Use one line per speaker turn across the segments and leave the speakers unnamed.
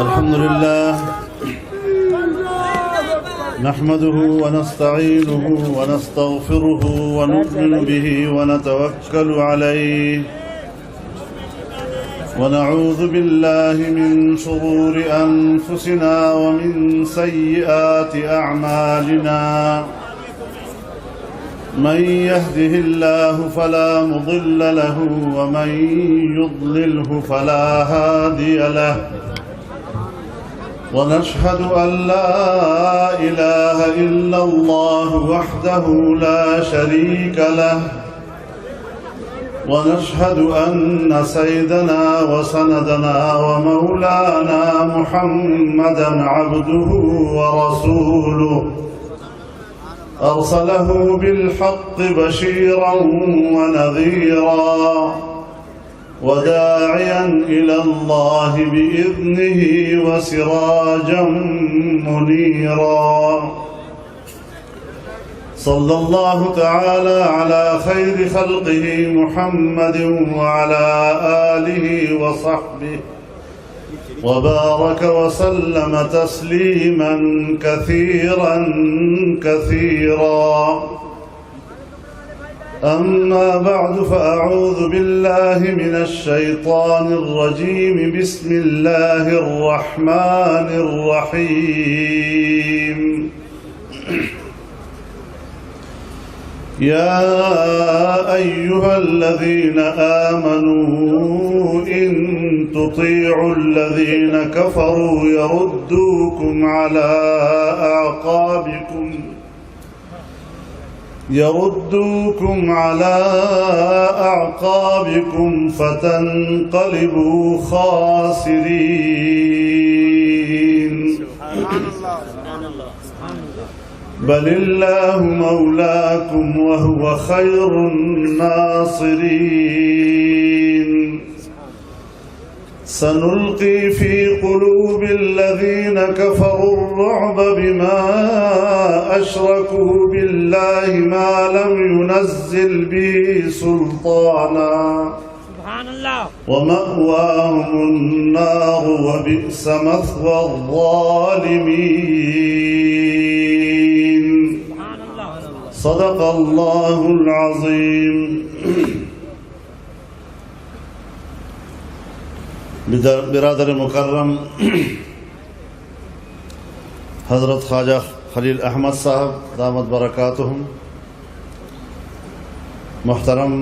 الحمد لله نحمده ونستعينه ونستغفره ونؤمن به ونتوكل عليه ونعوذ بالله من شرور أنفسنا ومن سيئات أعمالنا من يهده الله فلا مضل له ومن يضلله فلا هادي له ونشهد أن لا إله إلا الله وحده لا شريك له ونشهد أن سيدنا وسندنا ومولانا محمدا عبده ورسوله أرسله بالحق بشيرا ونذيرا وداعيا إلى الله بإذنه وسراجا منيرا صلى الله تعالى على خير خلقه محمد وعلى آله وصحبه وبارك وسلم تسليما كثيرا كثيرا أما بعد فأعوذ بالله من الشيطان الرجيم بسم الله الرحمن الرحيم يا أيها الذين آمنوا إن تطيعوا الذين كفروا يردوكم على أعقابكم فتنقلبوا خاسرين بل الله مولاكم وهو خير الناصرين سنلقي في قلوب الذين كفروا الرعب بما أشركوا بالله ما لم ينزل به سلطانا ومأواهم النار وبئس مثوى الظالمين صدق الله العظيم برادر مکرم حضرت خواجہ خلیل احمد صاحب دامت برکاتہم، محترم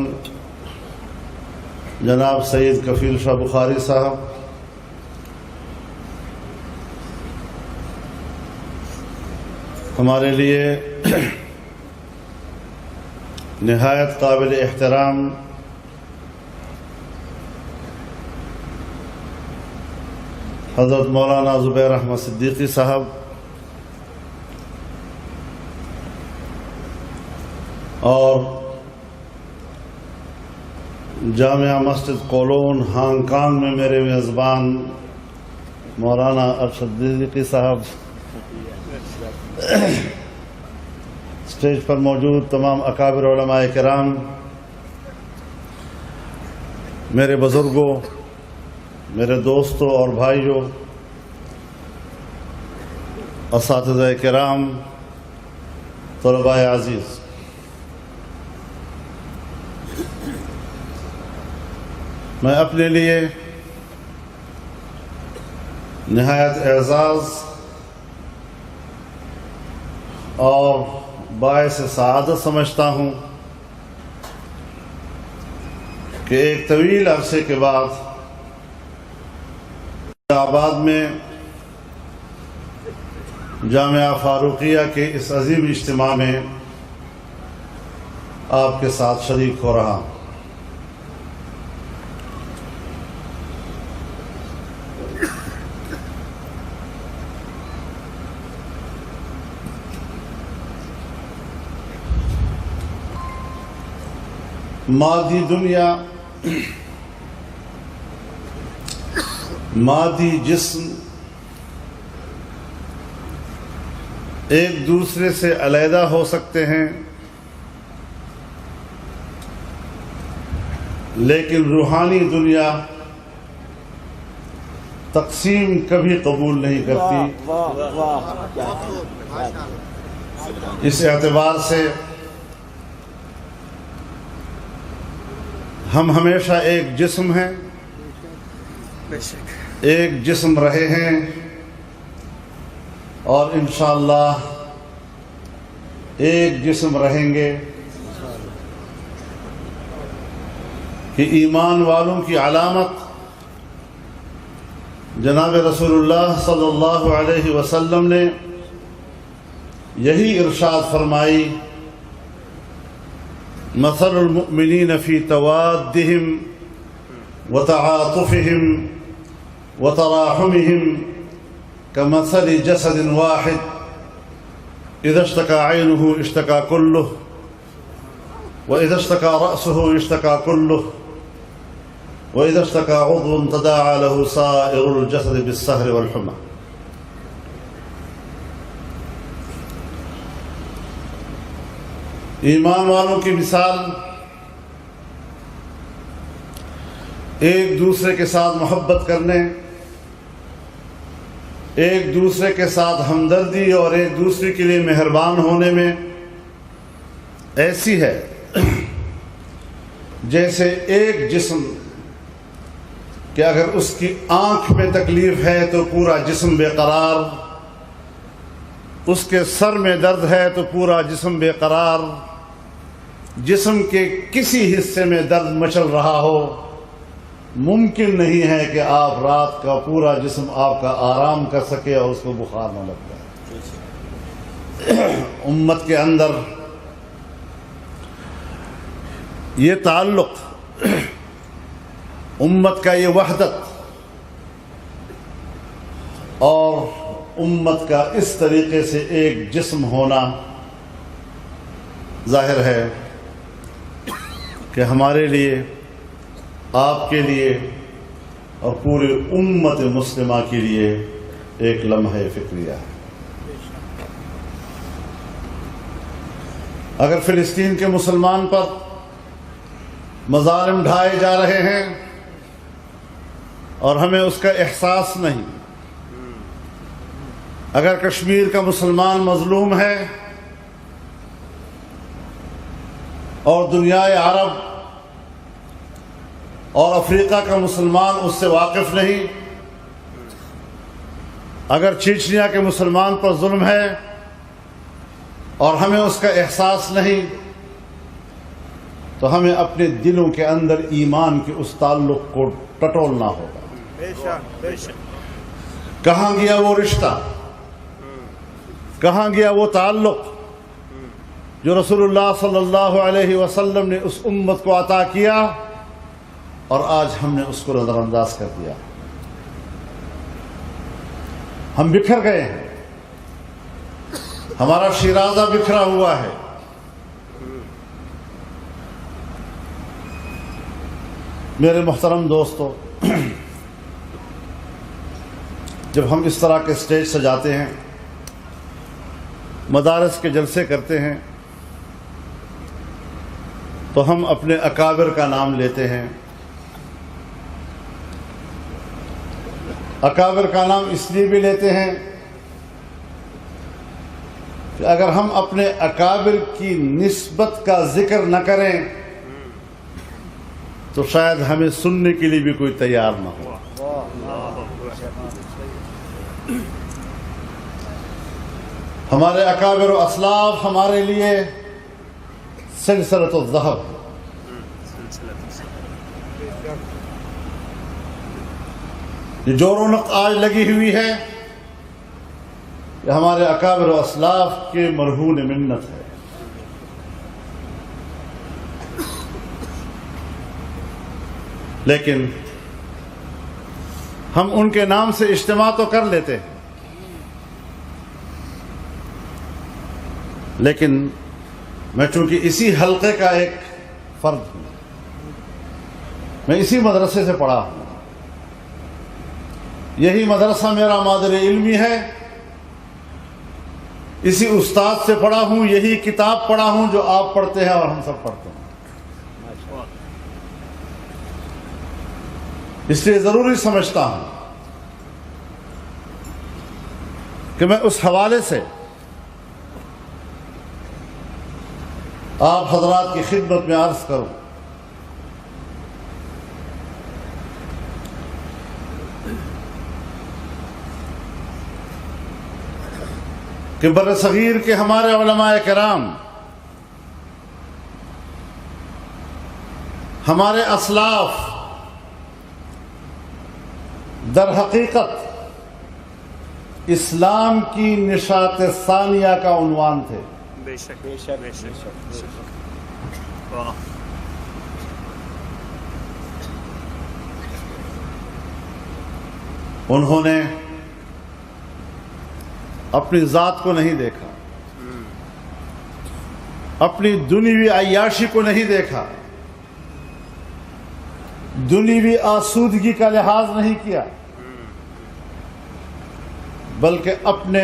جناب سید کفیل شاہ بخاری صاحب، ہمارے لیے نہایت قابل احترام حضرت مولانا زبیر احمد صدیقی صاحب اور جامعہ مسجد کولون ہانگ کانگ میں میرے میزبان مولانا ارشد صدیقی صاحب، اسٹیج پر موجود تمام اکابر علماء کرام، میرے بزرگوں، میرے دوستوں اور بھائیوں، اساتذہ کرام، طلباء عزیز، میں اپنے لیے نہایت اعزاز اور باعث سعادت سمجھتا ہوں کہ ایک طویل عرصے کے بعد آباد میں جامعہ فاروقیہ کے اس عظیم اجتماع میں آپ کے ساتھ شریک ہو رہا ہوں۔ مادی دنیا، مادی جسم ایک دوسرے سے علیحدہ ہو سکتے ہیں، لیکن روحانی دنیا تقسیم کبھی قبول نہیں کرتی. اس اعتبار سے ہم ہمیشہ ایک جسم ہیں، ایک جسم رہے ہیں، اور انشاءاللہ ایک جسم رہیں گے. کہ ایمان والوں کی علامت جناب رسول اللہ صلی اللہ علیہ وسلم نے یہی ارشاد فرمائی، مثل المؤمنین فی توادہم وتعاطفہم وتراحمہم کمثل جسد واحد اذا اشتکى عینہ اشتکى کلہ واذا اشتکى رأسہ اشتکى کلہ وإذا اشتكى عضو تداعى له سائر الجسد بالسهر والحمى. ایمان والوں کی مثال ایک دوسرے کے ساتھ محبت کرنے، ایک دوسرے کے ساتھ ہمدردی اور ایک دوسرے کے لیے مہربان ہونے میں ایسی ہے جیسے ایک جسم کہ اگر اس کی آنکھ میں تکلیف ہے تو پورا جسم بے قرار، اس کے سر میں درد ہے تو پورا جسم بے قرار، جسم کے کسی حصے میں درد مچل رہا ہو، ممکن نہیں ہے کہ آپ رات کا پورا جسم آپ کا آرام کر سکے اور اس کو بخار نہ لگ جائے. امت کے اندر یہ تعلق، امت کا یہ وحدت اور امت کا اس طریقے سے ایک جسم ہونا ظاہر ہے کہ ہمارے لیے، آپ کے لیے اور پوری امت مسلمہ کے لیے ایک لمحہ فکریہ ہے. اگر فلسطین کے مسلمان پر مظالم ڈھائے جا رہے ہیں اور ہمیں اس کا احساس نہیں، اگر کشمیر کا مسلمان مظلوم ہے اور دنیائے عرب اور افریقہ کا مسلمان اس سے واقف نہیں، اگر چیچنیا کے مسلمان پر ظلم ہے اور ہمیں اس کا احساس نہیں، تو ہمیں اپنے دلوں کے اندر ایمان کے اس تعلق کو ٹٹولنا ہوگا. کہاں گیا وہ رشتہ، کہاں گیا وہ تعلق جو رسول اللہ صلی اللہ علیہ وسلم نے اس امت کو عطا کیا اور آج ہم نے اس کو نظر انداز کر دیا. ہم بکھر گئے ہیں، ہمارا شیرازہ بکھرا ہوا ہے. میرے محترم دوستو، جب ہم اس طرح کے سٹیج سجاتے ہیں، مدارس کے جلسے کرتے ہیں، تو ہم اپنے اکابر کا نام لیتے ہیں. اکابر کا نام اس لیے بھی لیتے ہیں کہ اگر ہم اپنے اکابر کی نسبت کا ذکر نہ کریں تو شاید ہمیں سننے کے لیے بھی کوئی تیار نہ ہو. ہمارے اکابر و اسلاف ہمارے لیے سلسلۃ الذہب، یہ جو رونق آج لگی ہوئی ہے یہ ہمارے اکابر و اسلاف کے مرہون منت ہے. لیکن ہم ان کے نام سے اجتماع تو کر لیتے ہیں، لیکن میں چونکہ اسی حلقے کا ایک فرد ہوں، میں اسی مدرسے سے پڑھا ہوں، یہی مدرسہ میرا مادر علمی ہے، اسی استاد سے پڑھا ہوں، یہی کتاب پڑھا ہوں جو آپ پڑھتے ہیں اور ہم سب پڑھتے ہیں. اس لیے ضروری سمجھتا ہوں کہ میں اس حوالے سے آپ حضرات کی خدمت میں عرض کروں کہ بر صغیر کے ہمارے علماء کرام، ہمارے اسلاف در حقیقت اسلام کی نشاط ثانیہ کا عنوان تھے۔
بے شک بے شک بے شک۔ واہ،
انہوں نے اپنی ذات کو نہیں دیکھا، اپنی دنیوی عیاشی کو نہیں دیکھا، دنیوی آسودگی کا لحاظ نہیں کیا، بلکہ اپنے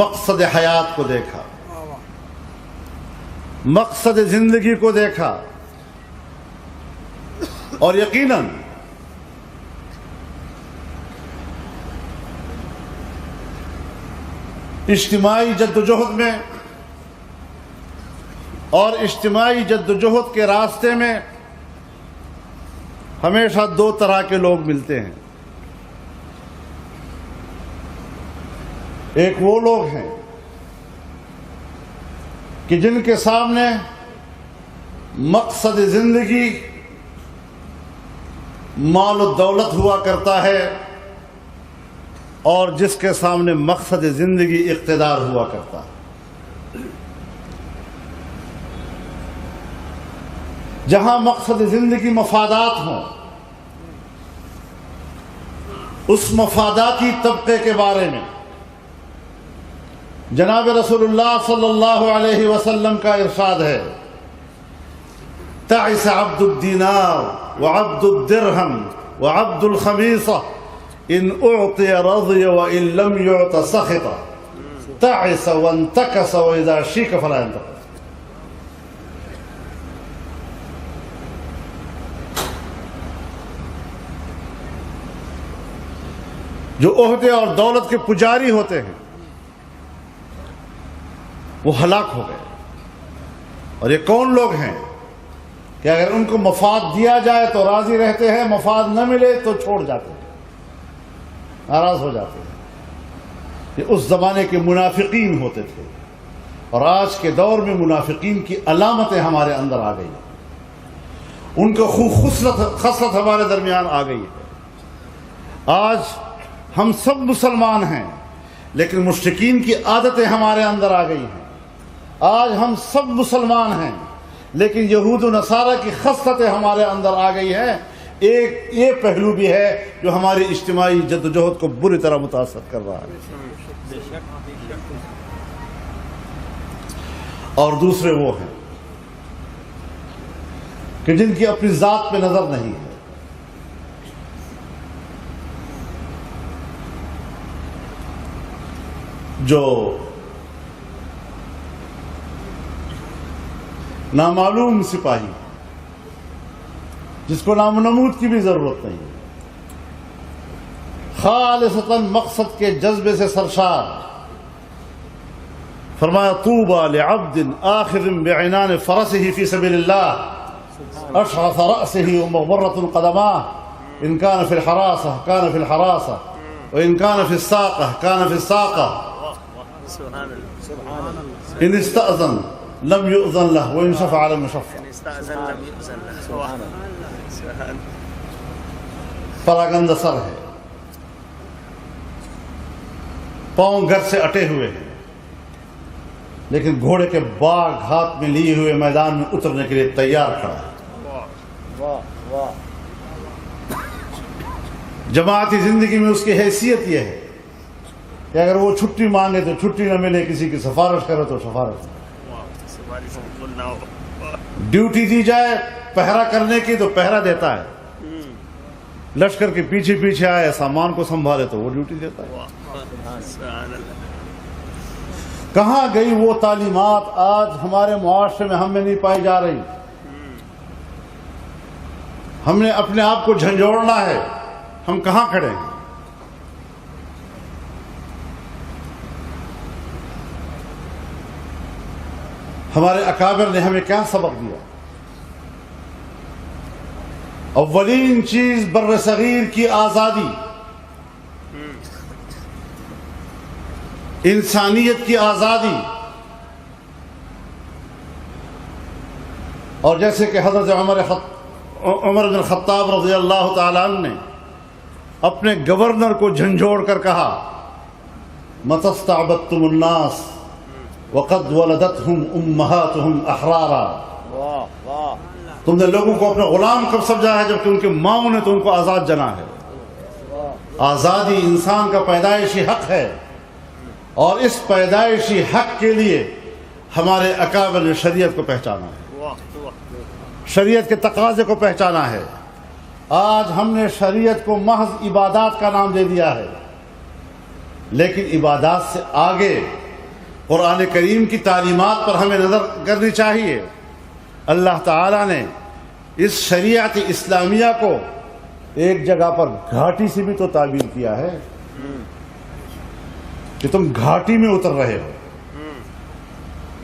مقصد حیات کو دیکھا، مقصد زندگی کو دیکھا، اور یقیناً اجتماعی جدوجہد میں اور اجتماعی جدوجہد کے راستے میں ہمیشہ دو طرح کے لوگ ملتے ہیں۔ ایک وہ لوگ ہیں کہ جن کے سامنے مقصد زندگی مال و دولت ہوا کرتا ہے، اور جس کے سامنے مقصد زندگی اقتدار ہوا کرتا ہے۔ جہاں مقصد زندگی مفادات ہوں، اس مفاداتی طبقے کے بارے میں جناب رسول اللہ صلی اللہ علیہ وسلم کا ارشاد ہے، تعس عبد الدینار وعبد الدرہم وعبد الخمیصہ ان اعطی رضی وان لم یعط سخط، تعس وانتکس واذا شیک فلا ينتقص۔ جو عہدے اور دولت کے پجاری ہوتے ہیں وہ ہلاک ہو گئے۔ اور یہ کون لوگ ہیں کہ اگر ان کو مفاد دیا جائے تو راضی رہتے ہیں، مفاد نہ ملے تو چھوڑ جاتے ہیں، ناراض ہو جاتے ہیں۔ یہ اس زمانے کے منافقین ہوتے تھے، اور آج کے دور میں منافقین کی علامتیں ہمارے اندر آ گئی ہیں، ان کو خصلت ہمارے درمیان آ گئی ہے۔ آج ہم سب مسلمان ہیں لیکن مشرکین کی عادتیں ہمارے اندر آ گئی ہیں۔ آج ہم سب مسلمان ہیں لیکن یہود و نصارہ کی خصلتیں ہمارے اندر آ گئی ہیں۔ ایک یہ پہلو بھی ہے جو ہماری اجتماعی جدوجہد کو بری طرح متاثر کر رہا ہے۔ اور دوسرے وہ ہیں کہ جن کی اپنی ذات پہ نظر نہیں ہے، جو نامعلوم سپاہی جس کو نام و نمود کی بھی ضرورت نہیں ہے، خالصتاً مقصد کے جذبے سے سرشار، فرمایا طوبى لعبد آخذ بعنان فرسه في سبيل الله أشعث رأسه ومغبرة قدماه إن كان في الحراسة كان في الحراسة وإن كان في الساقة كان في الساقة إن استأذن لم يؤذن له وإن شفع لم يشفع۔ پراگندہ سر ہے، پاؤں گھر سے اٹے ہوئے ہیں، لیکن گھوڑے کے باغ ہاتھ میں لیے ہوئے میدان میں اترنے کے لیے تیار کھڑا ہے۔ جماعتی زندگی میں اس کی حیثیت یہ ہے کہ اگر وہ چھٹی مانگے تو چھٹی نہ ملے، کسی کی سفارش کرے تو سفارش، ڈیوٹی دی جائے پہرا کرنے کی تو پہرا دیتا ہے، لشکر کے پیچھے پیچھے آئے سامان کو سنبھالے تو وہ ڈیوٹی دیتا ہے۔ کہاں گئی وہ تعلیمات آج ہمارے معاشرے میں ہم میں نہیں پائی جا رہی؟ ہم نے اپنے آپ کو جھنجھوڑنا ہے، ہم کہاں کھڑے ہیں؟ ہمارے اکابر نے ہمیں کیا سبق دیا؟ اولین چیز بر صغیر کی آزادی، انسانیت کی آزادی. اور جیسے کہ حضرت عمر بن خطاب رضی اللہ تعالیٰ عنہ نے اپنے گورنر کو جھنجھوڑ کر کہا، متی استعبدتم الناس وقد ولدتهم امہاتهم احرارا، تم نے لوگوں کو اپنا غلام کب سمجھا ہے جبکہ ان کے ماؤں نے تو ان کو آزاد جنا ہے. آزادی انسان کا پیدائشی حق ہے، اور اس پیدائشی حق کے لیے ہمارے اکابر نے شریعت کو پہچانا ہے، شریعت کے تقاضے کو پہچانا ہے. آج ہم نے شریعت کو محض عبادات کا نام دے دیا ہے، لیکن عبادات سے آگے قرآن کریم کی تعلیمات پر ہمیں نظر کرنی چاہیے. اللہ تعالیٰ نے اس شریعت اسلامیہ کو ایک جگہ پر گھاٹی سے بھی تو تعبیر کیا ہے کہ تم گھاٹی میں اتر رہے ہو.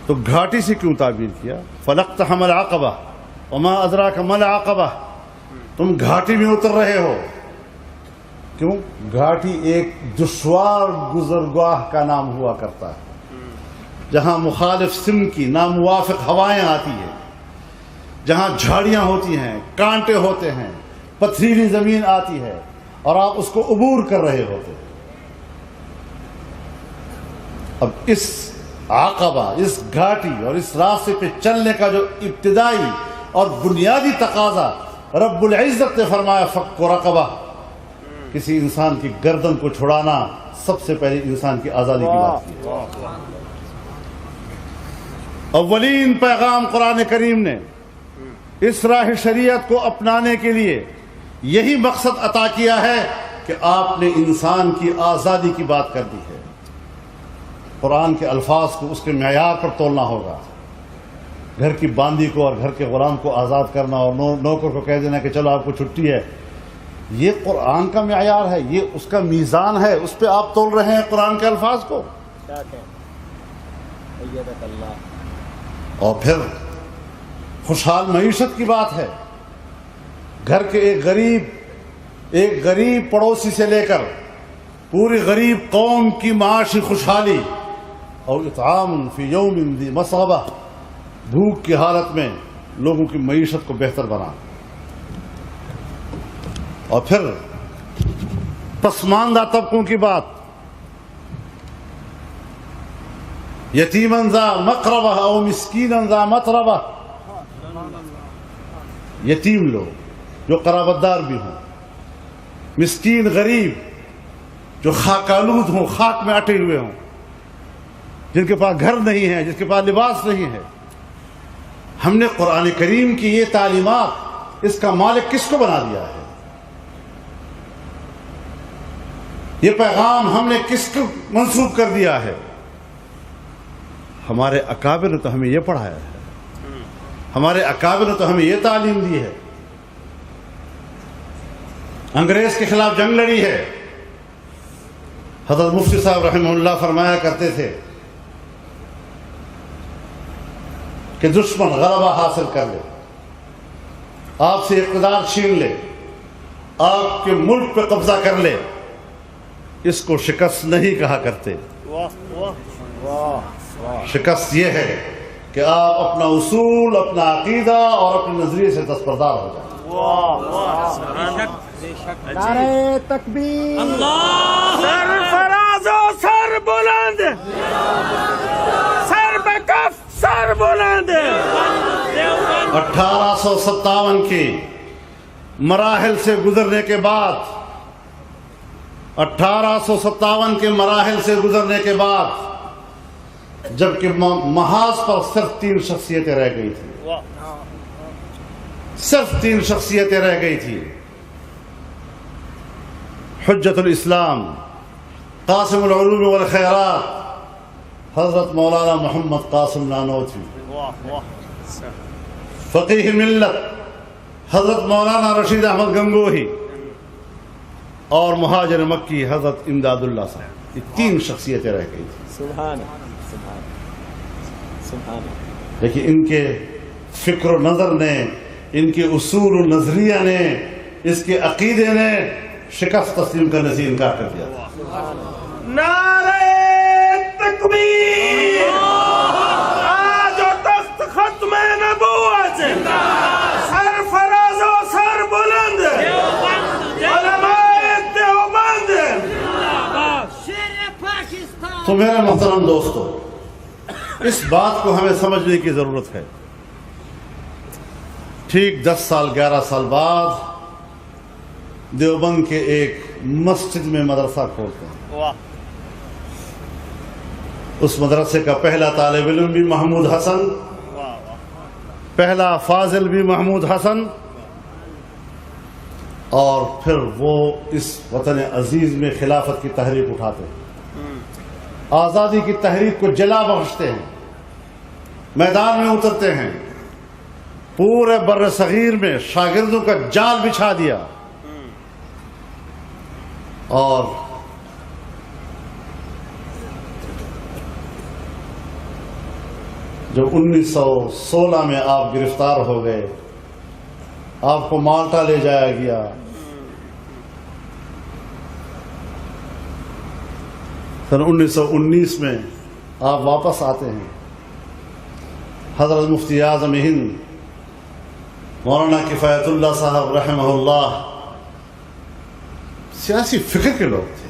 تو گھاٹی سے کیوں تعبیر کیا؟ فلقتحم العقبہ وما ادراک ما العقبہ، تم گھاٹی میں اتر رہے ہو. کیوں؟ گھاٹی ایک دشوار گزرگاہ کا نام ہوا کرتا ہے، جہاں مخالف سمت کی ناموافق ہوائیں آتی ہیں، جہاں جھاڑیاں ہوتی ہیں، کانٹے ہوتے ہیں، پتھریلی زمین آتی ہے اور آپ اس کو عبور کر رہے ہوتے ہیں. اب اس عقبہ، اس گھاٹی اور اس راستے پہ چلنے کا جو ابتدائی اور بنیادی تقاضا رب العزت نے فرمایا فک رقبہ، کسی انسان کی گردن کو چھڑانا سب سے پہلے انسان کی آزادی کی بات کی. اولین پیغام قرآن کریم نے اس راہ شریعت کو اپنانے کے لیے یہی مقصد عطا کیا ہے کہ آپ نے انسان کی آزادی کی بات کر دی ہے. قرآن کے الفاظ کو اس کے معیار پر تولنا ہوگا. گھر کی باندی کو اور گھر کے غلام کو آزاد کرنا اور نوکر کو کہہ دینا کہ چلو آپ کو چھٹی ہے، یہ قرآن کا معیار ہے، یہ اس کا میزان ہے، اس پہ آپ تول رہے ہیں قرآن کے الفاظ کو. اور پھر خوشحال معیشت کی بات ہے. گھر کے ایک غریب پڑوسی سے لے کر پوری غریب قوم کی معاشی خوشحالی، اور اطعام فی یوم ذی مسغبہ، بھوک کی حالت میں لوگوں کی معیشت کو بہتر بنا. اور پھر پسماندہ طبقوں کی بات، یتیماً ذا مقربہ او مسکیناً ذا متربہ، یتیم لوگ جو قرابت دار بھی ہوں، مسکین غریب جو خاک آلود ہوں، خاک میں اٹے ہوئے ہوں، جن کے پاس گھر نہیں ہے، جس کے پاس لباس نہیں ہے. ہم نے قرآن کریم کی یہ تعلیمات، اس کا مالک کس کو بنا دیا ہے؟ یہ پیغام ہم نے کس کو منسوب کر دیا ہے؟ ہمارے اکابر نے تو ہمیں یہ پڑھایا ہے، ہمارے اکابر نے تو ہمیں یہ تعلیم دی ہے. انگریز کے خلاف جنگ لڑی ہے. حضرت مفتی صاحب رحمہ اللہ فرمایا کرتے تھے کہ دشمن غلبہ حاصل کر لے، آپ سے اقتدار چھین لے، آپ کے ملک پہ قبضہ کر لے، اس کو شکست نہیں کہا کرتے. شکست یہ ہے کہ آپ اپنا اصول، اپنا عقیدہ اور اپنے نظریے سے دستبردار ہو جائیں.
نعرہ تکبیر،
سر فراز و سر بلند، سر بکف سر بلند.
1857 کے مراحل سے گزرنے کے بعد، 1857 کے مراحل سے گزرنے کے بعد، جبکہ محاذ پر صرف 3 شخصیتیں رہ گئی تھیں، صرف 3 شخصیتیں رہ گئی تھی. حجت الاسلام، قاسم العلوم والخیرات، حضرت مولانا محمد قاسم نانوتوی. فقیہ ملت، حضرت مولانا رشید احمد گنگوہی. اور مہاجر مکی حضرت امداد اللہ صاحب. یہ 3 شخصیتیں رہ گئی تھی.
سبحان سبحان.
لیکن ان کے فکر و نظر نے، ان کے اصول و نظریہ نے، اس کے عقیدے نے شکست تسلیم کرنے سے انکار کر دیا.
نعرہ تکبیر، آج و تخت ختم نبوت، سر فراز و سر بلند علماء دیوبند.
تو میرے محترم دوستو، اس بات کو ہمیں سمجھنے کی ضرورت ہے. ٹھیک 10 سال 11 سال بعد دیوبند کے ایک مسجد میں مدرسہ کھولتے ہیں. اس مدرسے کا پہلا طالب علم بھی محمود حسن، پہلا فاضل بھی محمود حسن، اور پھر وہ اس وطن عزیز میں خلافت کی تحریک اٹھاتے ہیں، آزادی کی تحریک کو جلا بخشتے ہیں، میدان میں اترتے ہیں، پورے بر صغیر میں شاگردوں کا جال بچھا دیا. اور جب 1916 میں آپ گرفتار ہو گئے، آپ کو مالٹا لے جایا گیا. سن 1919 میں آپ واپس آتے ہیں. حضرت مفتی اعظم ہند مولانا کفایت اللہ صاحب رحمہ اللہ سیاسی فکر کے لوگ تھے.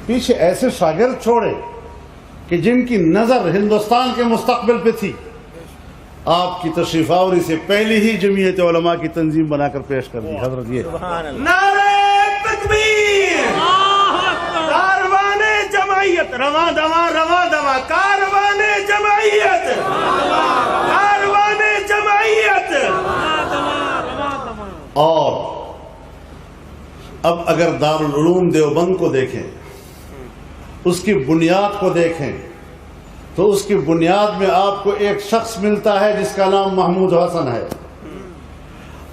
پیچھے ایسے شاگرد چھوڑے کہ جن کی نظر ہندوستان کے مستقبل پہ تھی. آپ کی تشریف آوری سے پہلی ہی جمعیت علماء کی تنظیم بنا کر پیش کر دی حضرت. یہ
نعرہ تکبیر، کاروان جمعیت، رواں دواں رواں دواں، کاروان جمعیت، کاروان جمعیت.
اور اب اگر دارالعلوم دیوبند کو دیکھیں، اس کی بنیاد کو دیکھیں، تو اس کی بنیاد میں آپ کو ایک شخص ملتا ہے جس کا نام محمود حسن ہے.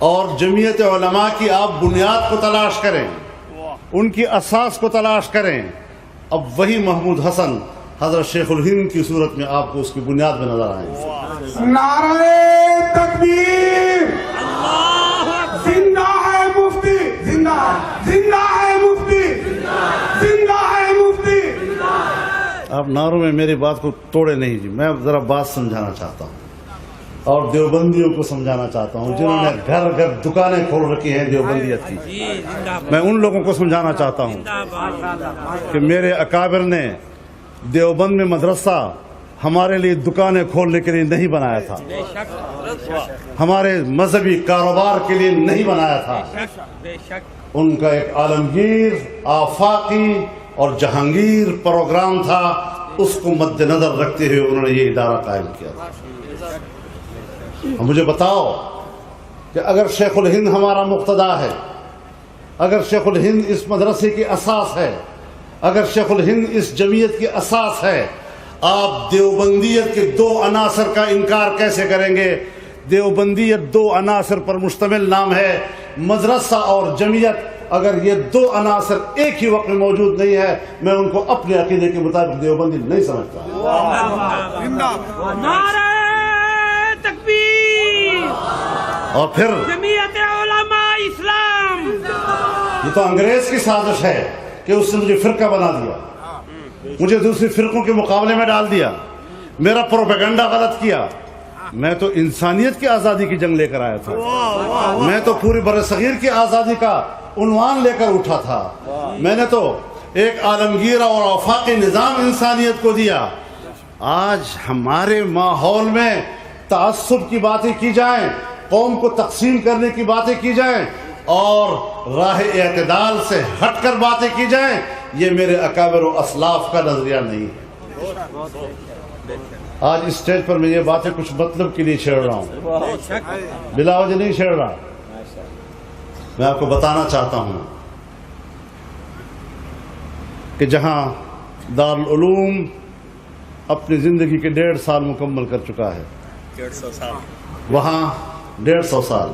اور جمعیت علماء کی آپ بنیاد کو تلاش کریں، ان کی اساس کو تلاش کریں. اب وہی محمود حسن حضرت شیخ الہند کی صورت میں آپ کو اس کی بنیاد میں نظر آئیں.
نعرہ تکبیر، زندہ ہے مفتی، زندہ ہے، زندہ ہے مفتی، زندہ ہے مفتی.
آپ نعروں میں میری بات کو توڑے نہیں جی. میں ذرا بات سمجھانا چاہتا ہوں اور دیوبندیوں کو سمجھانا چاہتا ہوں جنہوں نے گھر گھر دکانیں کھول رکھی ہیں دیوبندیت کی. میں ان لوگوں کو سمجھانا چاہتا ہوں کہ میرے اکابر نے دیوبند میں مدرسہ ہمارے لیے دکانیں کھولنے کے لیے نہیں بنایا تھا، ہمارے مذہبی کاروبار کے لیے نہیں بنایا تھا. ان کا ایک عالمگیر، آفاقی اور جہانگیر پروگرام تھا. اس کو مد نظر رکھتے ہوئے انہوں نے یہ ادارہ قائم کیا تھا. مجھے بتاؤ کہ اگر شیخ الہند ہمارا مقتدا ہے، اگر شیخ الہند اس مدرسے کی اساس ہے، اگر شیخ الہند اس جمعیت کی اساس ہے، آپ دیوبندیت کے 2 عناصر کا انکار کیسے کریں گے؟ دیوبندیت 2 عناصر پر مشتمل نام ہے، مدرسہ اور جمعیت. اگر یہ 2 عناصر ایک ہی وقت میں موجود نہیں ہے، میں ان کو اپنے عقیدے کے مطابق دیوبندی نہیں سمجھتا.
نعرہ تکبیر،
اور پھر
جمعیت علماء اسلام.
یہ تو انگریز کی سازش ہے کہ اس نے مجھے فرقہ بنا دیا، مجھے دوسری فرقوں کے مقابلے میں ڈال دیا، میرا پروپیگنڈا غلط کیا. میں تو انسانیت کی آزادی کی جنگ لے کر آیا تھا. میں تو پوری برصغیر کی آزادی کا عنوان لے کر اٹھا تھا. میں نے تو ایک عالمگیر اور آفاقی نظام انسانیت کو دیا. آج ہمارے ماحول میں تعصب کی باتیں کی جائیں، قوم کو تقسیم کرنے کی باتیں کی جائیں اور راہ اعتدال سے ہٹ کر باتیں کی جائیں، یہ میرے اکابر و اسلاف کا نظریہ نہیں ہے. آج اس اسٹیج پر میں یہ باتیں کچھ مطلب کے لیے چھیڑ رہا ہوں، بلا وجہ نہیں چھیڑ رہا. میں آپ کو بتانا چاہتا ہوں کہ جہاں دارالعلوم اپنی زندگی کے 1.5 سال مکمل کر چکا ہے،
150 سال،
وہاں 150 سال،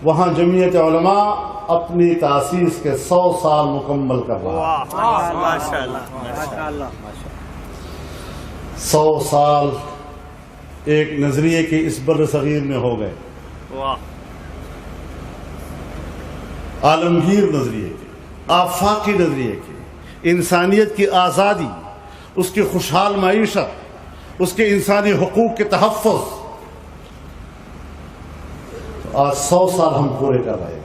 وہاں جمعیت علماء اپنی تاسیس کے 100 سال مکمل کر رہا ہے.
ماشاءاللہ،
100 سال ایک نظریے کے اس بر صغیر میں ہو گئے،
واہ
عالمگیر نظریے کے، آفاقی نظریے کے، انسانیت کی آزادی، اس کی خوشحال معیشت، اس کے انسانی حقوق کے تحفظ۔ تو آج 100 سال ہم پورے کر رہے ہیں،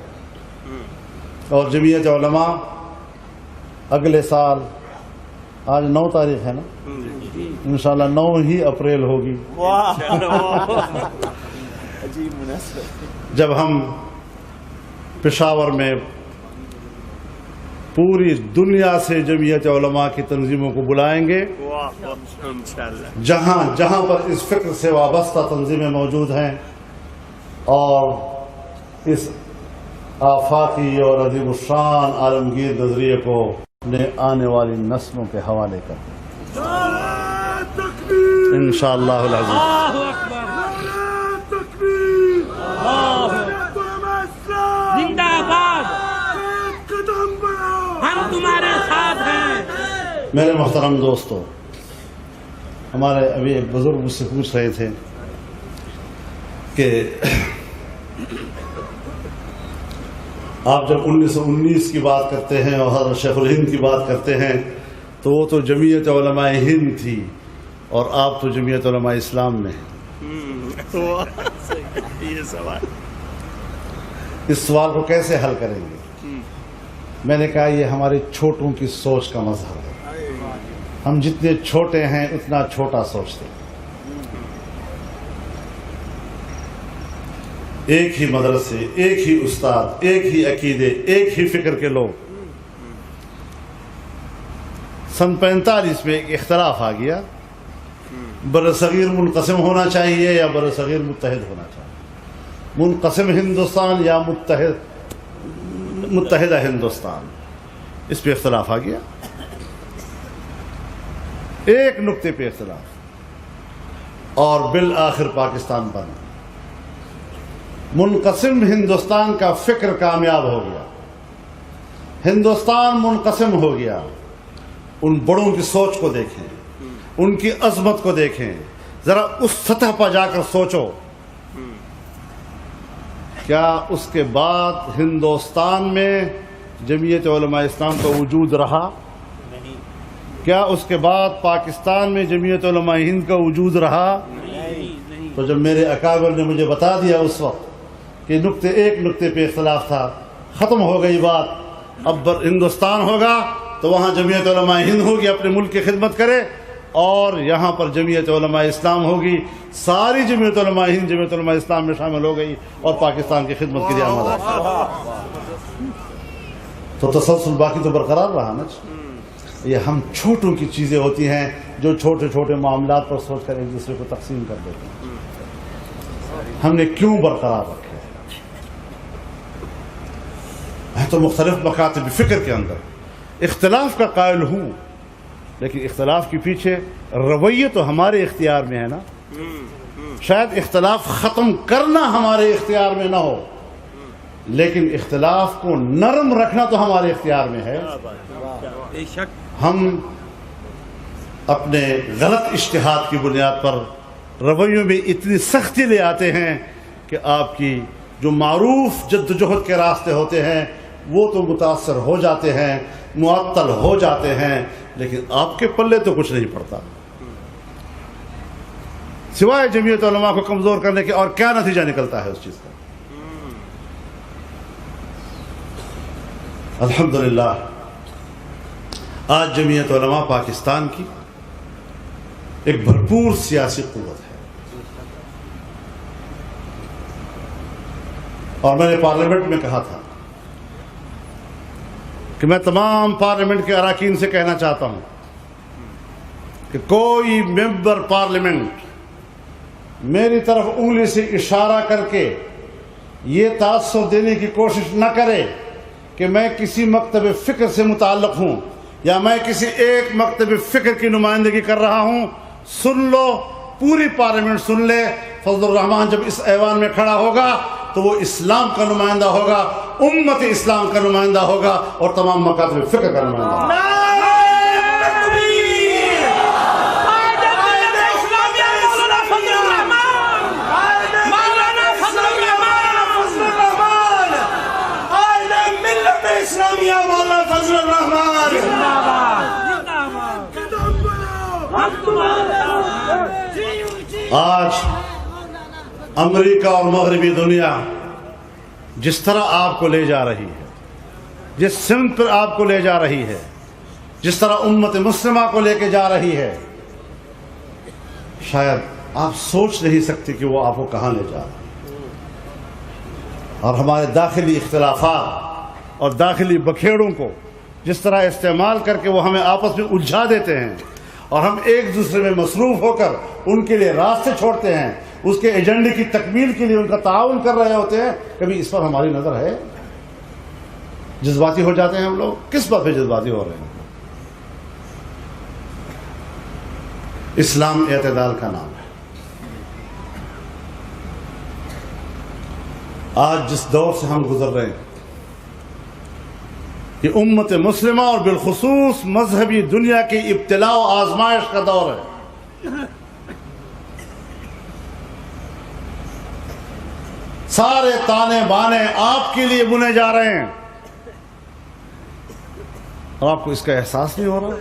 اور جمعیت علماء اگلے سال، آج 9 تاریخ ہے نا، انشاءاللہ 9 ہی اپریل ہوگی جب ہم پشاور میں پوری دنیا سے جمعیت علماء کی تنظیموں کو بلائیں گے،
انشاءاللہ
جہاں جہاں پر اس فکر سے وابستہ تنظیمیں موجود ہیں، اور اس آفاقی اور عظیم الشان عالمگیر نظریے کو اپنے آنے والی نسلوں کے حوالے کر دیں انشاءاللہ العزیز۔
زندہ باد، ہم تمہارے ساتھ ہیں۔
میرے محترم دوستو، ہمارے ابھی ایک بزرگ مجھ سے پوچھ رہے تھے کہ آپ جب 1919 کی بات کرتے ہیں اور حضرت شیخ الہند کی بات کرتے ہیں تو وہ تو جمعیت علماء ہند تھی، اور آپ تو جمعیت علماء اسلام میں ہیں۔
یہ سوال
اس سوال کو کیسے حل کریں گے؟ میں نے کہا یہ ہمارے چھوٹوں کی سوچ کا مظہر ہے، ہم جتنے چھوٹے ہیں اتنا چھوٹا سوچتے ہیں۔ ایک ہی مدرسے، ایک ہی استاد، ایک ہی عقیدے، ایک ہی فکر کے لوگ۔ سن 45 میں ایک اختلاف آ گیا، برصغیر منقسم ہونا چاہیے یا برصغیر متحد ہونا چاہیے، منقسم ہندوستان یا متحدہ ہندوستان، اس پہ اختلاف آ گیا، ایک نقطے پہ اختلاف، اور بالآخر پاکستان بنا۔ منقسم ہندوستان کا فکر کامیاب ہو گیا، ہندوستان منقسم ہو گیا۔ ان بڑوں کی سوچ کو دیکھیں، ان کی عظمت کو دیکھیں، ذرا اس سطح پر جا کر سوچو، کیا اس کے بعد ہندوستان میں جمعیت علماء اسلام کا وجود رہا؟ کیا اس کے بعد پاکستان میں جمعیت علماء ہند کا وجود رہا؟ تو جب میرے اکابر نے مجھے بتا دیا اس وقت کہ ایک نقطے پہ اختلاف تھا، ختم ہو گئی بات، اب ہندوستان ہوگا تو وہاں جمعیت علماء ہند ہوگی، اپنے ملک کی خدمت کرے، اور یہاں پر جمعیت علماء اسلام ہوگی، ساری جمعیت علماء ہند جمعیت علماء اسلام میں شامل ہو گئی اور پاکستان کی خدمت کے لیے آمادہ۔ تو تسلسل باقی تو برقرار رہا نا۔ یہ ہم چھوٹوں کی چیزیں ہوتی ہیں جو چھوٹے چھوٹے معاملات پر سوچ کر ایک دوسرے کو تقسیم کر دیتے ہیں، ہم نے کیوں برقرار رکھے؟ میں تو مختلف مکاتب فکر کے اندر اختلاف کا قائل ہوں، لیکن اختلاف کے پیچھے رویہ تو ہمارے اختیار میں ہے نا۔ شاید اختلاف ختم کرنا ہمارے اختیار میں نہ ہو، لیکن اختلاف کو نرم رکھنا تو ہمارے اختیار میں ہے۔ ہم اپنے غلط اجتہاد کی بنیاد پر رویوں میں اتنی سختی لے آتے ہیں کہ آپ کی جو معروف جدوجہد کے راستے ہوتے ہیں وہ تو متاثر ہو جاتے ہیں، معطل ہو جاتے ہیں، لیکن آپ کے پلے تو کچھ نہیں پڑتا سوائے جمعیت علماء کو کمزور کرنے کے۔ اور کیا نتیجہ نکلتا ہے اس چیز کا؟ الحمدللہ آج جمعیت علماء پاکستان کی ایک بھرپور سیاسی قوت ہے، اور میں نے پارلیمنٹ میں کہا تھا کہ میں تمام پارلیمنٹ کے اراکین سے کہنا چاہتا ہوں کہ کوئی ممبر پارلیمنٹ میری طرف انگلی سے اشارہ کر کے یہ تاثر دینے کی کوشش نہ کرے کہ میں کسی مکتب فکر سے متعلق ہوں یا میں کسی ایک مکتب فکر کی نمائندگی کر رہا ہوں۔ سن لو، پوری پارلیمنٹ سن لے، فضل الرحمان جب اس ایوان میں کھڑا ہوگا تو وہ اسلام کا نمائندہ ہوگا، امت اسلام کا نمائندہ ہوگا، اور تمام مکاتب فکر کا نمائندہ ہوگا۔
اسلامیہ مولانا فضل الرحمان
اسلامیہ مولانا فضل الرحمان
آج امریکہ اور مغربی دنیا جس طرح آپ کو لے جا رہی ہے، جس سمت پر آپ کو لے جا رہی ہے، جس طرح امت مسلمہ کو لے کے جا رہی ہے، شاید آپ سوچ نہیں سکتے کہ وہ آپ کو کہاں لے جا رہا ہے۔ اور ہمارے داخلی اختلافات اور داخلی بکھیڑوں کو جس طرح استعمال کر کے وہ ہمیں آپس میں الجھا دیتے ہیں اور ہم ایک دوسرے میں مصروف ہو کر ان کے لیے راستے چھوڑتے ہیں، اس کے ایجنڈے کی تکمیل کے لیے ان کا تعاون کر رہے ہوتے ہیں، کبھی اس پر ہماری نظر ہے؟ جذباتی ہو جاتے ہیں ہم لوگ۔ کس بات پہ جذباتی ہو رہے ہیں؟ اسلام اعتدال کا نام ہے۔ آج جس دور سے ہم گزر رہے ہیں، یہ امت مسلمہ اور بالخصوص مذہبی دنیا کی ابتلاء و آزمائش کا دور ہے۔ سارے تانے بانے آپ کے لیے بنے جا رہے ہیں اور آپ کو اس کا احساس نہیں ہو رہا۔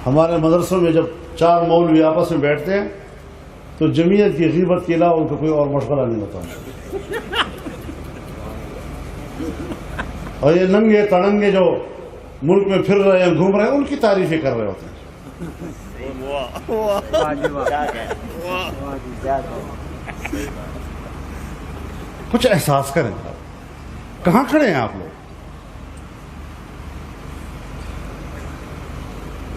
ہمارے مدرسوں میں جب 4 مولوی آپس میں بیٹھتے ہیں تو جمعیت کی غیبت کے علاوہ ان کو کوئی اور مشغلہ نہیں ہوتا، اور یہ ننگے تڑنگے جو ملک میں پھر رہے ہیں، گھوم رہے ہیں، ان کی تعریفیں کر رہے ہوتے ہیں۔ کچھ احساس کریں، کہاں کھڑے ہیں آپ لوگ؟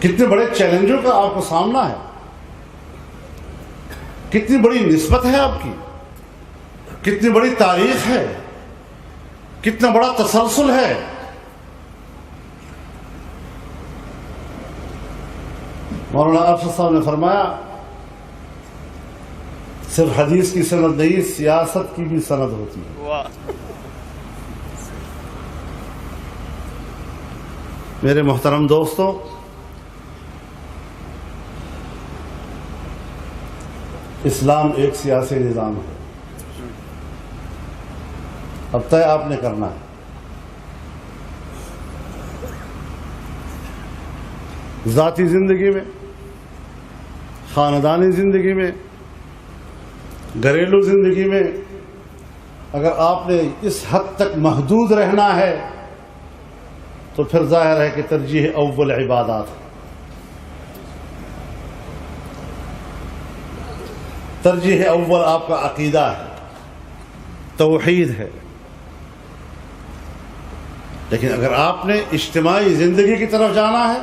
کتنے بڑے چیلنجوں کا آپ کو سامنا ہے، کتنی بڑی نسبت ہے آپ کی، کتنی بڑی تاریخ ہے، کتنا بڑا تسلسل ہے۔ مولانا ارشد صاحب نے فرمایا صرف حدیث کی سند نہیں، سیاست کی بھی سند ہوتی ہے۔ میرے محترم دوستو، اسلام ایک سیاسی نظام ہے، اب طے آپ نے کرنا ہے۔ ذاتی زندگی میں، خاندانی زندگی میں، گھریلو زندگی میں اگر آپ نے اس حد تک محدود رہنا ہے تو پھر ظاہر ہے کہ ترجیح اول عبادات ہے، ترجیح اول آپ کا عقیدہ ہے، توحید ہے۔ لیکن اگر آپ نے اجتماعی زندگی کی طرف جانا ہے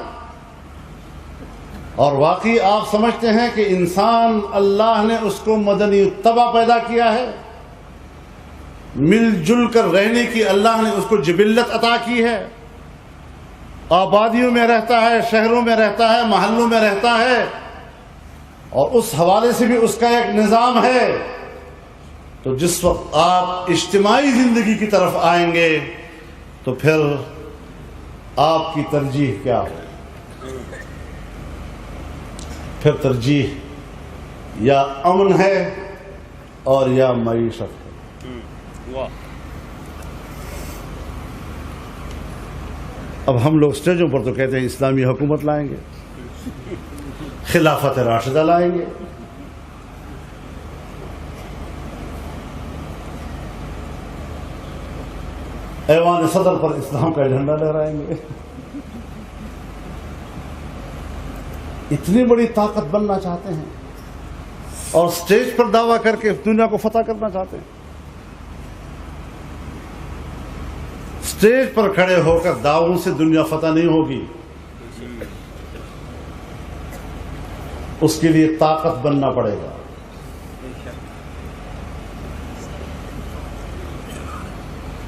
اور واقعی آپ سمجھتے ہیں کہ انسان اللہ نے اس کو مدنی طبع پیدا کیا ہے، مل جل کر رہنے کی اللہ نے اس کو جبلت عطا کی ہے، آبادیوں میں رہتا ہے، شہروں میں رہتا ہے، محلوں میں رہتا ہے، اور اس حوالے سے بھی اس کا ایک نظام ہے، تو جس وقت آپ اجتماعی زندگی کی طرف آئیں گے تو پھر آپ کی ترجیح کیا ہو؟ پھر ترجیح یا امن ہے اور یا معیشت ہے۔ اب ہم لوگ اسٹیجوں پر تو کہتے ہیں اسلامی حکومت لائیں گے، خلافت راشدہ لائیں گے، ایوان صدر پر اسلام کا جھنڈا لہرائیں گے۔ اتنی بڑی طاقت بننا چاہتے ہیں اور سٹیج پر دعویٰ کر کے دنیا کو فتح کرنا چاہتے ہیں۔ سٹیج پر کھڑے ہو کر دعووں سے دنیا فتح نہیں ہوگی، اس کے لیے طاقت بننا پڑے گا۔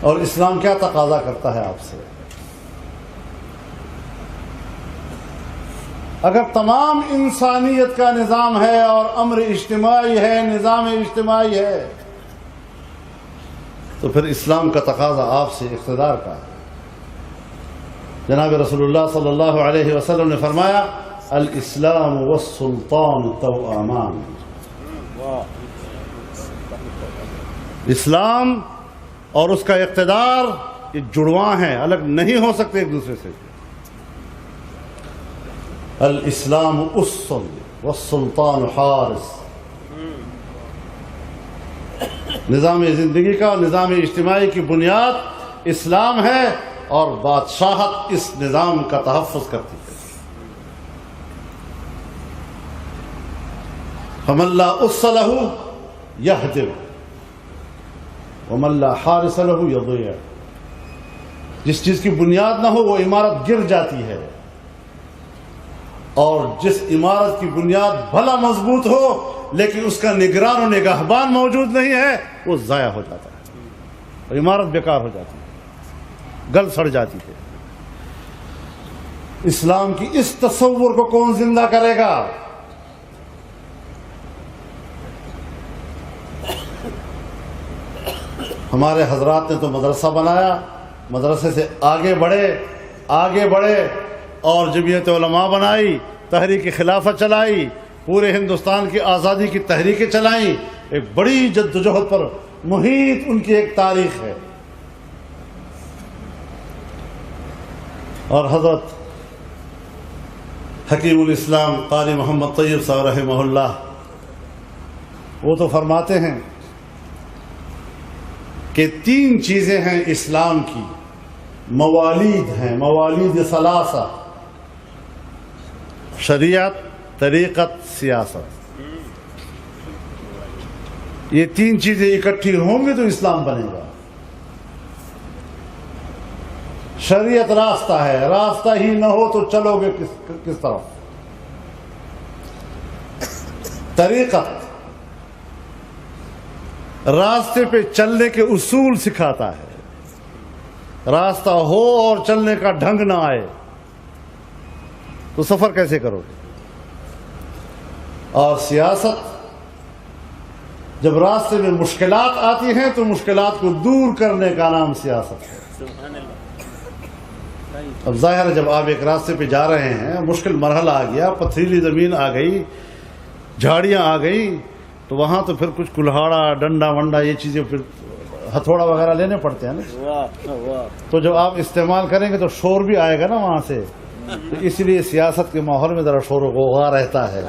اور اسلام کیا تقاضا کرتا ہے آپ سے؟ اگر تمام انسانیت کا نظام ہے اور امر اجتماعی ہے، نظام اجتماعی ہے، تو پھر اسلام کا تقاضا آپ سے اقتدار کا ہے۔ جناب رسول اللہ صلی اللہ علیہ وسلم نے فرمایا الاسلام والسلطان توامان۔ اسلام اور اس کا اقتدار یہ جڑواں ہیں، الگ نہیں ہو سکتے ایک دوسرے سے. الاسلام اسن والسلطان حارس. نظام زندگی کا، نظام اجتماعی کی بنیاد اسلام ہے اور بادشاہت اس نظام کا تحفظ کرتی ہے. فمن لا أس له يهدم ومن لا حارس له يضيع. جس چیز کی بنیاد نہ ہو وہ عمارت گر جاتی ہے، اور جس عمارت کی بنیاد بھلا مضبوط ہو لیکن اس کا نگران و نگہبان موجود نہیں ہے وہ ضائع ہو جاتا ہے اور عمارت بیکار ہو جاتی ہے، گل سڑ جاتی ہے. اسلام کی اس تصور کو کون زندہ کرے گا؟ ہمارے حضرات نے تو مدرسہ بنایا، مدرسے سے آگے بڑھے اور جمعیت علماء بنائی، تحریک خلافت چلائی، پورے ہندوستان کی آزادی کی تحریکیں چلائیں. ایک بڑی جدوجہد پر محیط ان کی ایک تاریخ ہے. اور حضرت حکیم الاسلام قاری محمد طیب صاحب رحمہ اللہ وہ تو فرماتے ہیں کہ 3 چیزیں ہیں اسلام کی، موالید ہیں، موالید ثلاثہ: شریعت، طریقت، سیاست. یہ 3 چیزیں اکٹھی ہوں گی تو اسلام بنے گا. شریعت راستہ ہے، راستہ ہی نہ ہو تو چلو گے کس طرف؟ طریقت راستے پہ چلنے کے اصول سکھاتا ہے. راستہ ہو اور چلنے کا ڈھنگ نہ آئے تو سفر کیسے کرو گے؟ اور سیاست جب راستے میں مشکلات آتی ہیں تو مشکلات کو دور کرنے کا نام سیاست ہے. اب ظاہر ہے جب آپ ایک راستے پہ جا رہے ہیں، مشکل مرحلہ آ گیا، پتھریلی زمین آ گئی، جھاڑیاں آ گئی، تو وہاں تو پھر کچھ کلہاڑا، ڈنڈا ونڈا، یہ چیزیں پھر ہتھوڑا وغیرہ لینے پڑتے ہیں نا. تو جب آپ استعمال کریں گے تو شور بھی آئے گا نا وہاں سے. تو اس لیے سیاست کے ماحول میں ذرا شور و غوغا رہتا ہے.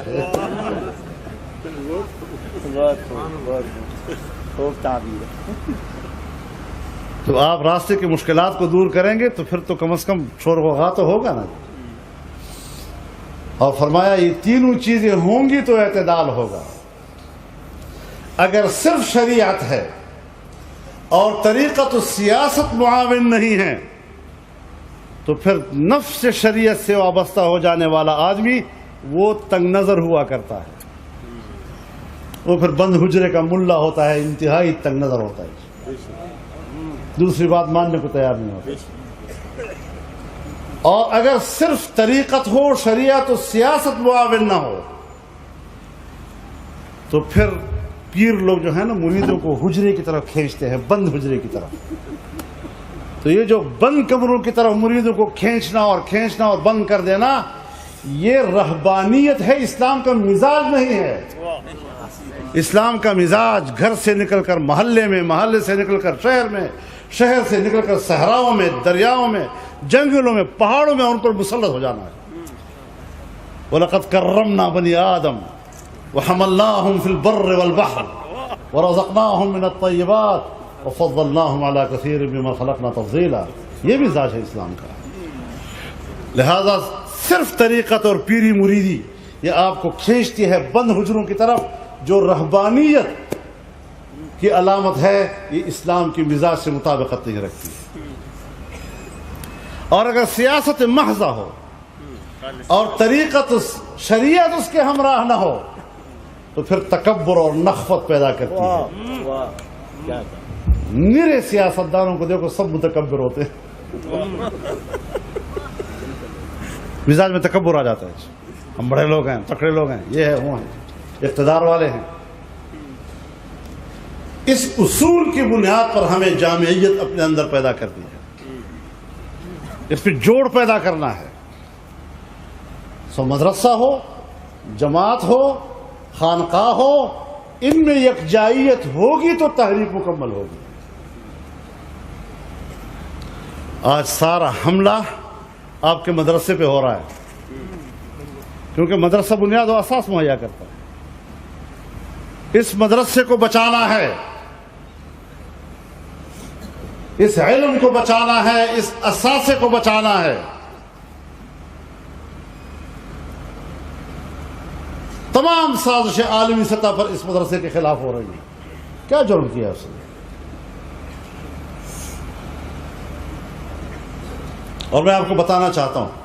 تو آپ راستے کی مشکلات کو دور کریں گے تو پھر تو کم از کم شور و غوغا تو ہوگا نا. اور فرمایا یہ 3 چیزیں ہوں گی تو اعتدال ہوگا. اگر صرف شریعت ہے اور طریقت السیاست معاون نہیں ہے تو پھر نفس شریعت سے وابستہ ہو جانے والا آدمی وہ تنگ نظر ہوا کرتا ہے، وہ پھر بند حجرے کا ملا ہوتا ہے، انتہائی تنگ نظر ہوتا ہے، دوسری بات ماننے کو تیار نہیں ہوتا. اور اگر صرف طریقت ہو، شریعت و سیاست معاون نہ ہو تو پھر پیر لوگ جو ہیں نا مریدوں کو حجرے کی طرف کھینچتے ہیں، بند حجرے کی طرف. تو یہ جو بند کمروں کی طرف مریدوں کو کھینچنا اور بند کر دینا، یہ رہبانیت ہے، اسلام کا مزاج نہیں ہے. اسلام کا مزاج گھر سے نکل کر محلے میں، محلے سے نکل کر شہر میں، شہر سے نکل کر صحراؤں میں، دریاؤں میں، جنگلوں میں، پہاڑوں میں ان پر مسلط ہو جانا ہے. وَلَقَدْ كَرَّمْنَا بَنِي آدَمَ وَحَمَلْنَاهُمْ فِي الْبَرِّ وَالْبَحْرِ وَرَزَقْنَاهُمْ مِنَ الطَّيِّبَاتِ وَفَضَّلْنَاهُمْ عَلَى كَثِيرٍ مِّمَّنْ خَلَقْنَا تَفْضِيلًا. یہ مزاج ہے اسلام کا. لہذا صرف طریقت اور پیری مریدی یہ آپ کو کھینچتی ہے بند حجروں کی طرف. جو رہبانیت کی علامت ہے یہ اسلام کی مزاج سے مطابقت نہیں رکھتی. اور اگر سیاست محض ہو اور طریقت شریعت اس کے ہمراہ نہ ہو تو پھر تکبر اور نخوت پیدا کرتی ہے. نرے سیاستدانوں کو دیکھو، سب متکبر ہوتے ہیں، مزاج میں تکبر آ جاتا ہے. ہم بڑے لوگ ہیں، تکڑے لوگ ہیں، یہ ہے، وہ ہیں، اقتدار والے ہیں. اس اصول کی بنیاد پر ہمیں جامعیت اپنے اندر پیدا کرنی ہے، اس پہ جوڑ پیدا کرنا ہے. سو مدرسہ ہو، جماعت ہو، خانقاہ ہو، ان میں یکجائیت ہوگی تو تحریک مکمل ہوگی. آج سارا حملہ آپ کے مدرسے پہ ہو رہا ہے، کیونکہ مدرسہ بنیاد و اساس مہیا کرتا ہے. اس مدرسے کو بچانا ہے، اس علم کو بچانا ہے، اس اثاثے کو بچانا ہے. تمام سازشیں عالمی سطح پر اس مدرسے کے خلاف ہو رہی ہیں. کیا جرم کیا اس نے؟ اور میں آپ کو بتانا چاہتا ہوں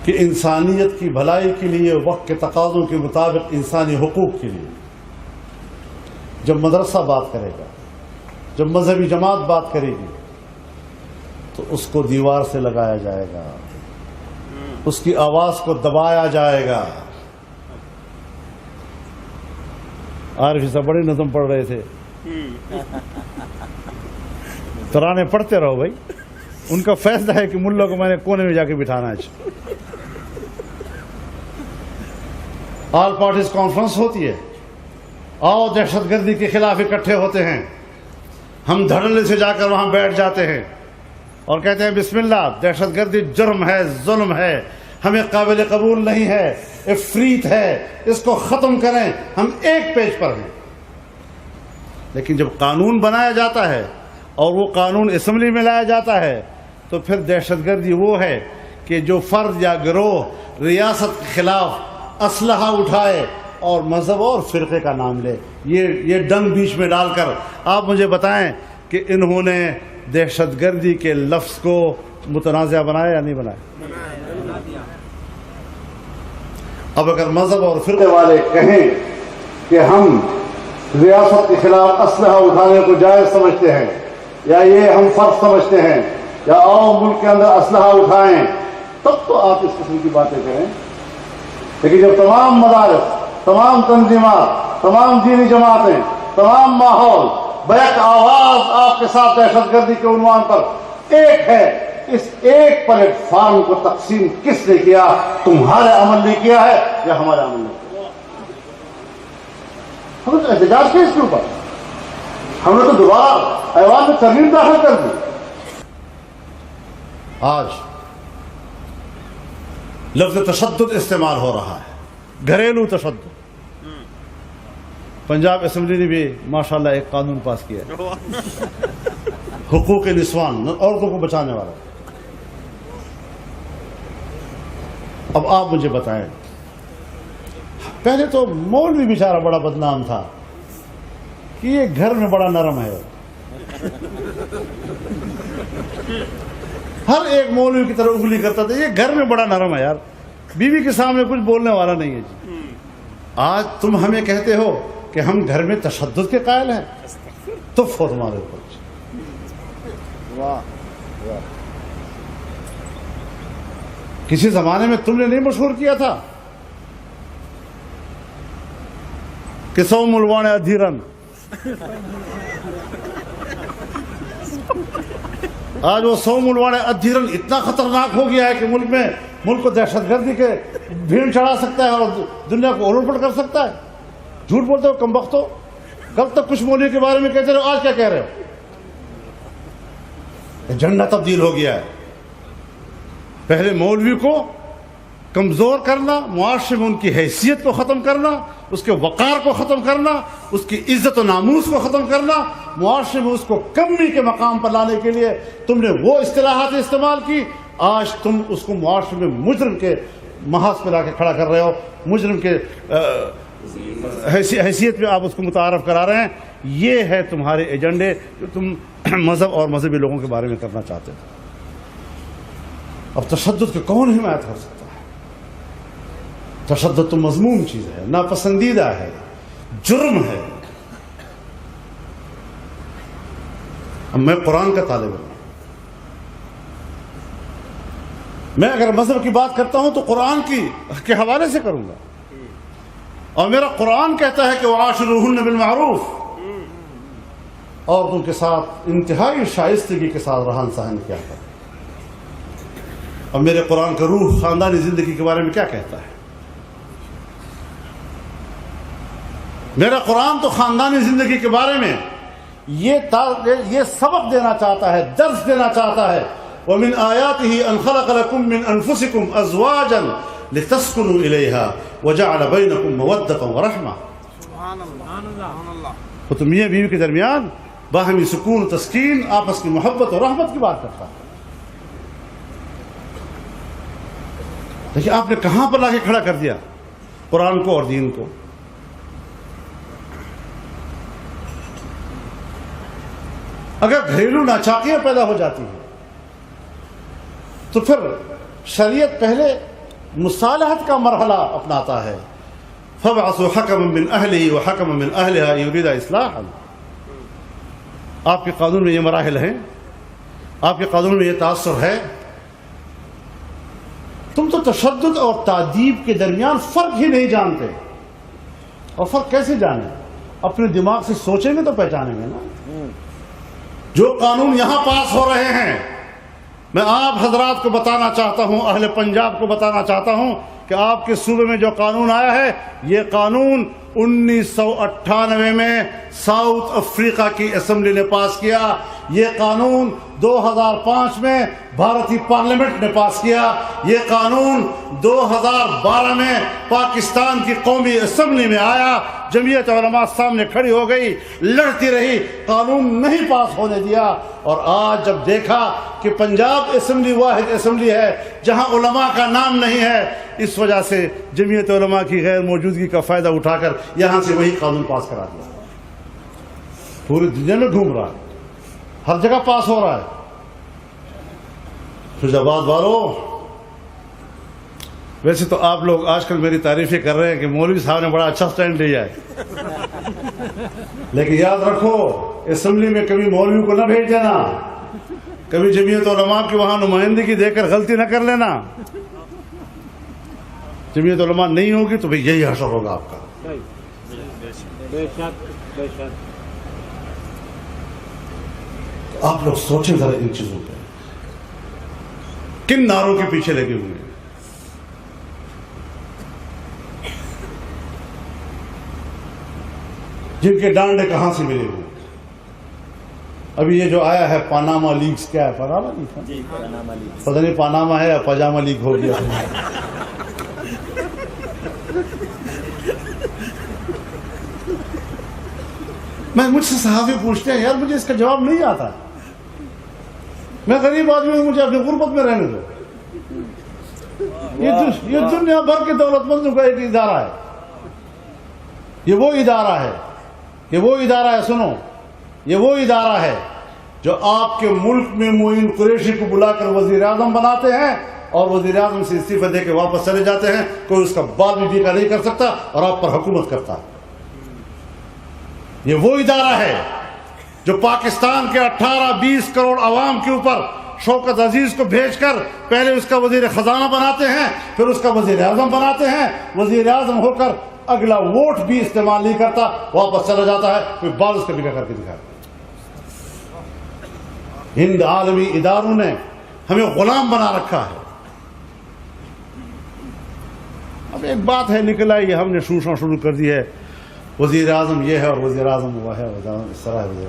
کہ انسانیت کی بھلائی کے لیے، وقت کے تقاضوں کے مطابق انسانی حقوق کے لیے جب مدرسہ بات کرے گا، جب مذہبی جماعت بات کرے گی، تو اس کو دیوار سے لگایا جائے گا، اس کی آواز کو دبایا جائے گا. عارفی صاحب بڑے نظم پڑھ رہے تھے، ترانے پڑھتے رہو بھائی. ان کا فیصلہ ہے کہ ملا کو میں نے کونے میں جا کے بٹھانا ہے. آل پارٹیز کانفرنس ہوتی ہے، آؤ دہشت گردی کے خلاف اکٹھے ہوتے ہیں. ہم دھڑلے سے جا کر وہاں بیٹھ جاتے ہیں اور کہتے ہیں بسم اللہ، دہشت گردی جرم ہے، ظلم ہے، ہمیں قابل قبول نہیں ہے، افریت ہے، اس کو ختم کریں. ہم ایک پیج پر ہیں. لیکن جب قانون بنایا جاتا ہے اور وہ قانون اسمبلی میں لایا جاتا ہے تو پھر دہشت گردی وہ ہے کہ جو فرد یا گروہ ریاست کے خلاف اسلحہ اٹھائے اور مذہب اور فرقے کا نام لے. یہ ڈنگ بیچ میں ڈال کر آپ مجھے بتائیں کہ انہوں نے دہشت گردی کے لفظ کو متنازع بنایا یا نہیں بنایا؟ اب اگر مذہب اور فرقے والے کہیں کہ ہم ریاست کے خلاف اسلحہ اٹھانے کو جائز سمجھتے ہیں، یا یہ ہم فرض سمجھتے ہیں، یا آؤ ملک کے اندر اسلحہ اٹھائیں، تب تو آپ اس قسم کی باتیں کریں. لیکن جب تمام مدارس، تمام تنظیمات، تمام دینی جماعتیں، تمام ماحول بیک آواز آپ کے ساتھ دہشت گردی کے عنوان پر ایک ہے، اس ایک پلیٹ فارم کو تقسیم کس نے کیا؟ تمہارے عمل نے کیا ہے یا ہمارے عمل نے کیا؟ ہم نے تو احتجاج کیا اس کے اوپر، ہم نے تو دوبارہ ایوان میں ترمیم داخل کر دی. آج لفظ تشدد استعمال ہو رہا ہے، گھریلو تشدد. پنجاب اسمبلی نے بھی ماشاءاللہ ایک قانون پاس کیا ہے، حقوق نسوان، عورتوں کو بچانے والا. اب آپ مجھے بتائیں، پہلے تو مولوی بیچارہ بڑا بدنام تھا کہ یہ گھر میں بڑا نرم ہے. ہر ایک مولوی کی طرف انگلی کرتا تھا، یہ گھر میں بڑا نرم ہے یار، بیوی کے سامنے کچھ بولنے والا نہیں ہے. جی آج تم ہمیں کہتے ہو کہ ہم گھر میں تشدد کے قائل ہیں، تو تمہارے اوپر. کسی زمانے میں تم نے نہیں مشہور کیا تھا کہ سو ملوانے ادھیرن؟ آج وہ سو ملوانے ادھیرن اتنا خطرناک ہو گیا ہے کہ ملک کو دہشت گردی کے بھیڑ چڑھا سکتا ہے اور دنیا کو الٹ پلٹ کر سکتا ہے. جھوٹ بولتے ہو کم بختو. کل تک کچھ مولوی کے بارے میں کہتے رہو، آج کیا کہہ رہے ہو؟ ایجنڈا تبدیل ہو گیا ہے. پہلے مولوی کو کمزور کرنا، معاشرے میں ان کی حیثیت کو ختم کرنا، اس کے وقار کو ختم کرنا، اس کی عزت و ناموس کو ختم کرنا، معاشرے میں اس کو کمی کے مقام پر لانے کے لیے تم نے وہ اصطلاحات استعمال کی. آج تم اس کو معاشرے میں مجرم کے محاذ پہ لا کے کھڑا کر رہے ہو، مجرم کے حیثیت میں آپ اس کو متعارف کرا رہے ہیں. یہ ہے تمہارے ایجنڈے جو تم مذہب اور مذہبی لوگوں کے بارے میں کرنا چاہتے تھے. اب تشدد کی کون حمایت کر سکتا ہے؟ تشدد تو مذموم چیز ہے، ناپسندیدہ ہے، جرم ہے. اب میں قرآن کا طالب ہوں، میں اگر مذہب کی بات کرتا ہوں تو قرآن کے حوالے سے کروں گا. اور میرا قرآن کہتا ہے کہ وعاشروہن بالمعروف، عورتوں کے ساتھ انتہائی شائستگی کے ساتھ رہن سہن کیا کریں. اور میرے قرآن کا روح خاندانی زندگی کے بارے میں کیا کہتا ہے؟ میرا قرآن تو خاندانی زندگی کے بارے میں یہ سبق دینا چاہتا ہے، درس دینا چاہتا ہے. وَمِنْ آيَاتِهِ أَنْ خَلَقَ لَكُم مِّنْ أَنفُسِكُمْ أَزْوَاجًا لِتَسْكُنُوا إِلَيْهَا وَجَعَلَ بَيْنَكُم مَّوَدَّةً وَرَحْمَةً. وہ تو میاں بیوی کے درمیان باہمی سکون و تسکین، آپس کی محبت اور رحمت کی بات کرتا ہے. دیکھیے آپ نے کہاں پر لا کے کھڑا کر دیا قرآن کو اور دین کو. اگر گھریلو ناچاکیاں پیدا ہو جاتی ہیں تو پھر شریعت پہلے مصالحت کا مرحلہ اپناتا ہے. فَبْعَثُوا حَكَمًا مِّنْ أَهْلِهِ وَحَكَمًا مِّنْ أَهْلِهَا يُرِيدَ إِصْلَاحًا. آپ کے قانون میں یہ مراحل ہیں، آپ کے قانون میں یہ تاثر ہے. تم تو تشدد اور تعذیب کے درمیان فرق ہی نہیں جانتے. اور فرق کیسے جانیں؟ اپنے دماغ سے سوچیں گے تو پہچانیں گے نا. جو قانون یہاں پاس ہو رہے ہیں، میں آپ حضرات کو بتانا چاہتا ہوں، اہل پنجاب کو بتانا چاہتا ہوں کہ آپ کے صوبے میں جو قانون آیا ہے، یہ قانون 1998 میں ساؤتھ افریقہ کی اسمبلی نے پاس کیا. یہ قانون 2005 میں بھارتی پارلیمنٹ نے پاس کیا. یہ قانون 2012 میں پاکستان کی قومی اسمبلی میں آیا. جمعیت علماء سامنے کھڑی ہو گئی، لڑتی رہی، قانون نہیں پاس ہونے دیا. اور آج جب دیکھا کہ پنجاب اسمبلی واحد اسمبلی ہے جہاں علماء کا نام نہیں ہے، اس وجہ سے جمعیت علماء کی غیر موجودگی کا فائدہ اٹھا کر یہاں سے وہی قانون پاس کرا دیا. پوری دنیا میں گھوم رہا ہے، ہر جگہ پاس ہو رہا ہے. فیض آباد والوں، ویسے تو آپ لوگ آج کل میری تعریفیں کر رہے ہیں کہ مولوی صاحب نے بڑا اچھا سٹینڈ لیا ہے، لیکن یاد رکھو اسمبلی میں کبھی مولوی کو نہ بھیج دینا، کبھی جمعیت علماء کی وہاں نمائندگی دے کر غلطی نہ کر لینا. جمعیت علماء نہیں ہوگی تو بھئی یہی حشر ہوگا آپ کا. آپ لوگ سوچیں ذرا ان چیزوں پہ، کن نعروں کے پیچھے لگے ہوئے ہیں. جن کے ڈانڈے کہاں سے ملے ہوئے. ابھی یہ جو آیا ہے پاناما لیکس، کیا ہے پاناما لیک؟ پتہ نہیں پاناما ہے یا پاجامہ لیک ہو گیا. مجھ سے صحافی پوچھتے ہیں، یار مجھے اس کا جواب نہیں آتا، میں غریب آدمی ہوں، مجھے اپنی غربت میں رہنے دو. یہ دنیا بھر کے دولت مندوں کا ایک ادارہ ہے. یہ وہ ادارہ ہے، یہ وہ ادارہ ہے، سنو، یہ وہ ادارہ ہے جو آپ کے ملک میں معین قریشی کو بلا کر وزیر اعظم بناتے ہیں اور وزیر اعظم سے استعفیٰ دے کے واپس چلے جاتے ہیں. کوئی اس کا بال بھی ٹیکا نہیں کر سکتا اور آپ پر حکومت کرتا ہے. یہ وہ ادارہ ہے جو پاکستان کے 18-20 کروڑ عوام کے اوپر شوکت عزیز کو بھیج کر پہلے اس کا وزیر خزانہ بناتے ہیں، پھر اس کا وزیر اعظم بناتے ہیں. وزیر اعظم ہو کر اگلا ووٹ بھی استعمال نہیں کرتا، واپس چلا جاتا ہے، کوئی بال اس کا بگا کر کے دکھاتا. ہند عالمی اداروں نے ہمیں غلام بنا رکھا ہے. اب ایک بات ہے نکل آئی، ہم نے شوشاں شروع کر دی ہے، وزیر اعظم یہ ہے اور وزیر اعظم وہ ہے، وزیر اعظم اس طرح ہے.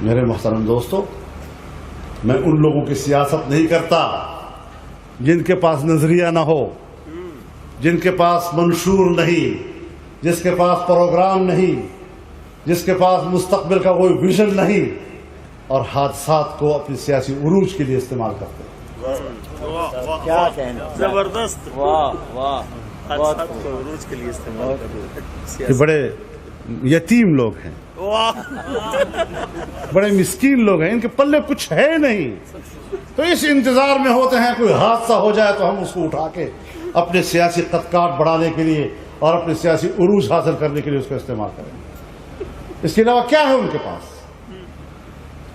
میرے محترم دوستو، میں ان لوگوں کی سیاست نہیں کرتا جن کے پاس نظریہ نہ ہو، جن کے پاس منشور نہیں، جس کے پاس پروگرام نہیں، جس کے پاس مستقبل کا کوئی ویژن نہیں، اور حادثات کو اپنی سیاسی عروج کے لیے استعمال کرتے ہیں.
کیا کہنا،
زبردست،
واہ واہ،
حادثات کو عروج کے لیے استعمال کرتے ہیں.
یہ بڑے یتیم لوگ ہیں، بڑے مسکین لوگ ہیں، ان کے پلے کچھ ہے نہیں، تو اس انتظار میں ہوتے ہیں کوئی حادثہ ہو جائے تو ہم اس کو اٹھا کے اپنے سیاسی قدکات بڑھانے کے لیے اور اپنے سیاسی عروج حاصل کرنے کے لیے اس کا استعمال کریں. اس کے علاوہ کیا ہے ان کے پاس؟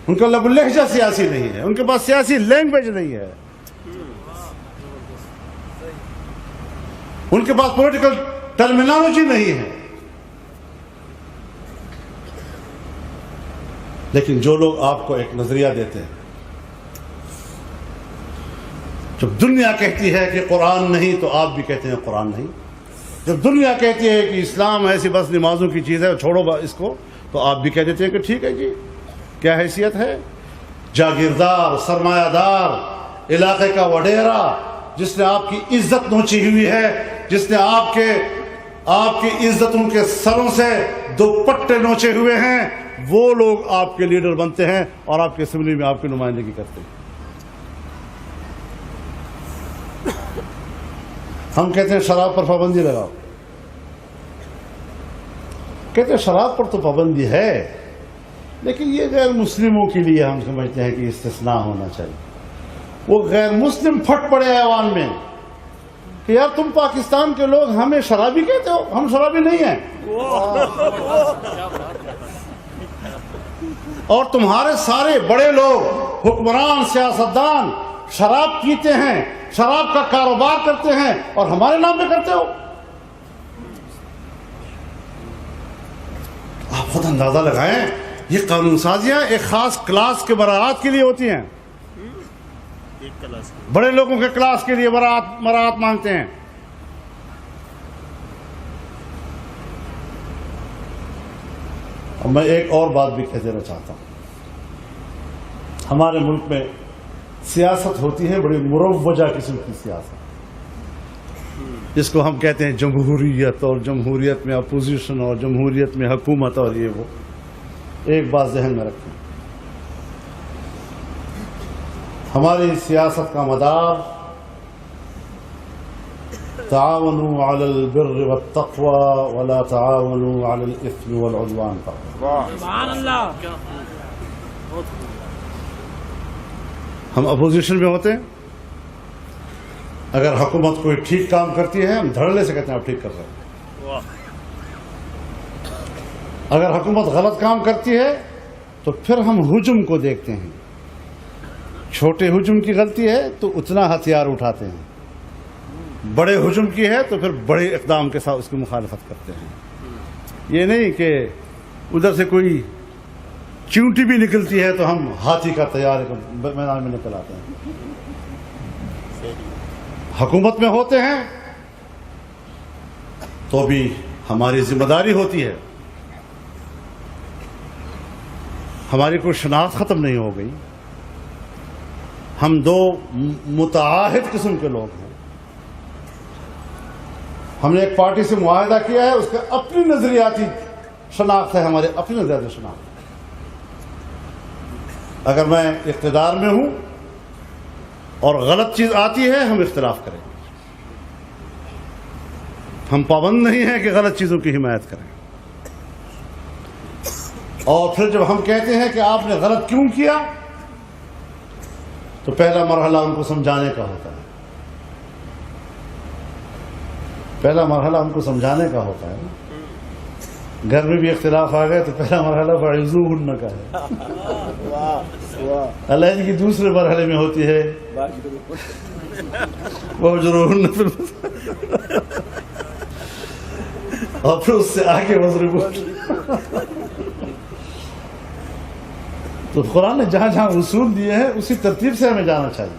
ان کا لب و لہجہ سیاسی نہیں ہے، ان کے پاس سیاسی لینگویج نہیں ہے، ان کے پاس پولیٹیکل ٹرمینالوجی نہیں ہے. لیکن جو لوگ آپ کو ایک نظریہ دیتے ہیں، جب دنیا کہتی ہے کہ قرآن نہیں تو آپ بھی کہتے ہیں قرآن نہیں. جب دنیا کہتی ہے کہ اسلام ایسی بس نمازوں کی چیز ہے چھوڑو اس کو تو آپ بھی کہہ دیتے ہیں کہ ٹھیک ہے جی. کیا حیثیت ہے؟ جاگیردار، سرمایہ دار، علاقے کا وڈیرا، جس نے آپ کی عزت نوچی ہوئی ہے، جس نے آپ کی عزتوں کے سروں سے دوپٹے نوچے ہوئے ہیں، وہ لوگ آپ کے لیڈر بنتے ہیں اور آپ کی اسمبلی میں آپ کی نمائندگی کرتے ہیں. ہم کہتے ہیں شراب پر پابندی لگاؤ. کہتے ہیں شراب پر تو پابندی ہے لیکن یہ غیر مسلموں کے لیے ہم سمجھتے ہیں کہ استثناء ہونا چاہیے. وہ غیر مسلم پھٹ پڑے ایوان میں کہ یار تم پاکستان کے لوگ ہمیں شرابی کہتے ہو، ہم شرابی نہیں ہیں. اور تمہارے سارے بڑے لوگ، حکمران، سیاستدان شراب پیتے ہیں، شراب کا کاروبار کرتے ہیں اور ہمارے نام پہ کرتے ہو. آپ خود اندازہ لگائیں، یہ قانون سازیاں ایک خاص کلاس کے براعات کے لیے ہوتی ہیں. بڑے لوگوں کے کلاس کے لیے براعت مانگتے ہیں. اور میں ایک اور بات بھی کہہ دینا چاہتا ہوں. ہمارے ملک میں سیاست ہوتی ہے بڑی مروجہ قسم کی سیاست، جس کو ہم کہتے ہیں جمہوریت، اور جمہوریت میں اپوزیشن اور جمہوریت میں حکومت اور یہ وہ. ایک بات ذہن میں رکھیں، ہماری سیاست کا مدار تعاونوا علی البر والتقوى ولا تعاونوا علی الاثم والعدوان پر.
سبحان اللہ.
ہم اپوزیشن میں ہوتے ہیں، اگر حکومت کوئی ٹھیک کام کرتی ہے ہم دھڑلے سے کہتے ہیں آپ ٹھیک کر رہے ہیں. اگر حکومت غلط کام کرتی ہے تو پھر ہم ہجوم کو دیکھتے ہیں. چھوٹے ہجوم کی غلطی ہے تو اتنا ہتھیار اٹھاتے ہیں، بڑے ہجوم کی ہے تو پھر بڑے اقدام کے ساتھ اس کی مخالفت کرتے ہیں. یہ نہیں کہ ادھر سے کوئی چیونٹی بھی نکلتی ہے تو ہم ہاتھی کا تیار میدان میں نکل آتے ہیں. حکومت میں ہوتے ہیں تو بھی ہماری ذمہ داری ہوتی ہے. ہماری کوئی شناخت ختم نہیں ہو گئی. ہم دو متعاہد قسم کے لوگ ہیں. ہم نے ایک پارٹی سے معاہدہ کیا ہے، اس کا اپنی نظریاتی شناخت ہے، ہمارے اپنی نظریاتی شناخت. اگر میں اقتدار میں ہوں اور غلط چیز آتی ہے ہم اختلاف کریں گے. ہم پابند نہیں ہیں کہ غلط چیزوں کی حمایت کریں. اور پھر جب ہم کہتے ہیں کہ آپ نے غلط کیوں کیا تو پہلا مرحلہ ان کو سمجھانے کا ہوتا ہے. پہلا مرحلہ ان کو سمجھانے کا ہوتا ہے. گھر میں بھی اختلاف آ گئے تو پہلا مرحلہ فَعِظُوهُنَّ کا ہے. علیحدگی دوسرے مرحلے میں ہوتی ہے وَهْجُرُوهُنَّ فِي الْمَضَاجِعِ، اور پھر اس سے آگے وَاضْرِبُوهُنَّ. تو قرآن نے جہاں جہاں اصول دیے ہیں اسی ترتیب سے ہمیں جانا چاہیے.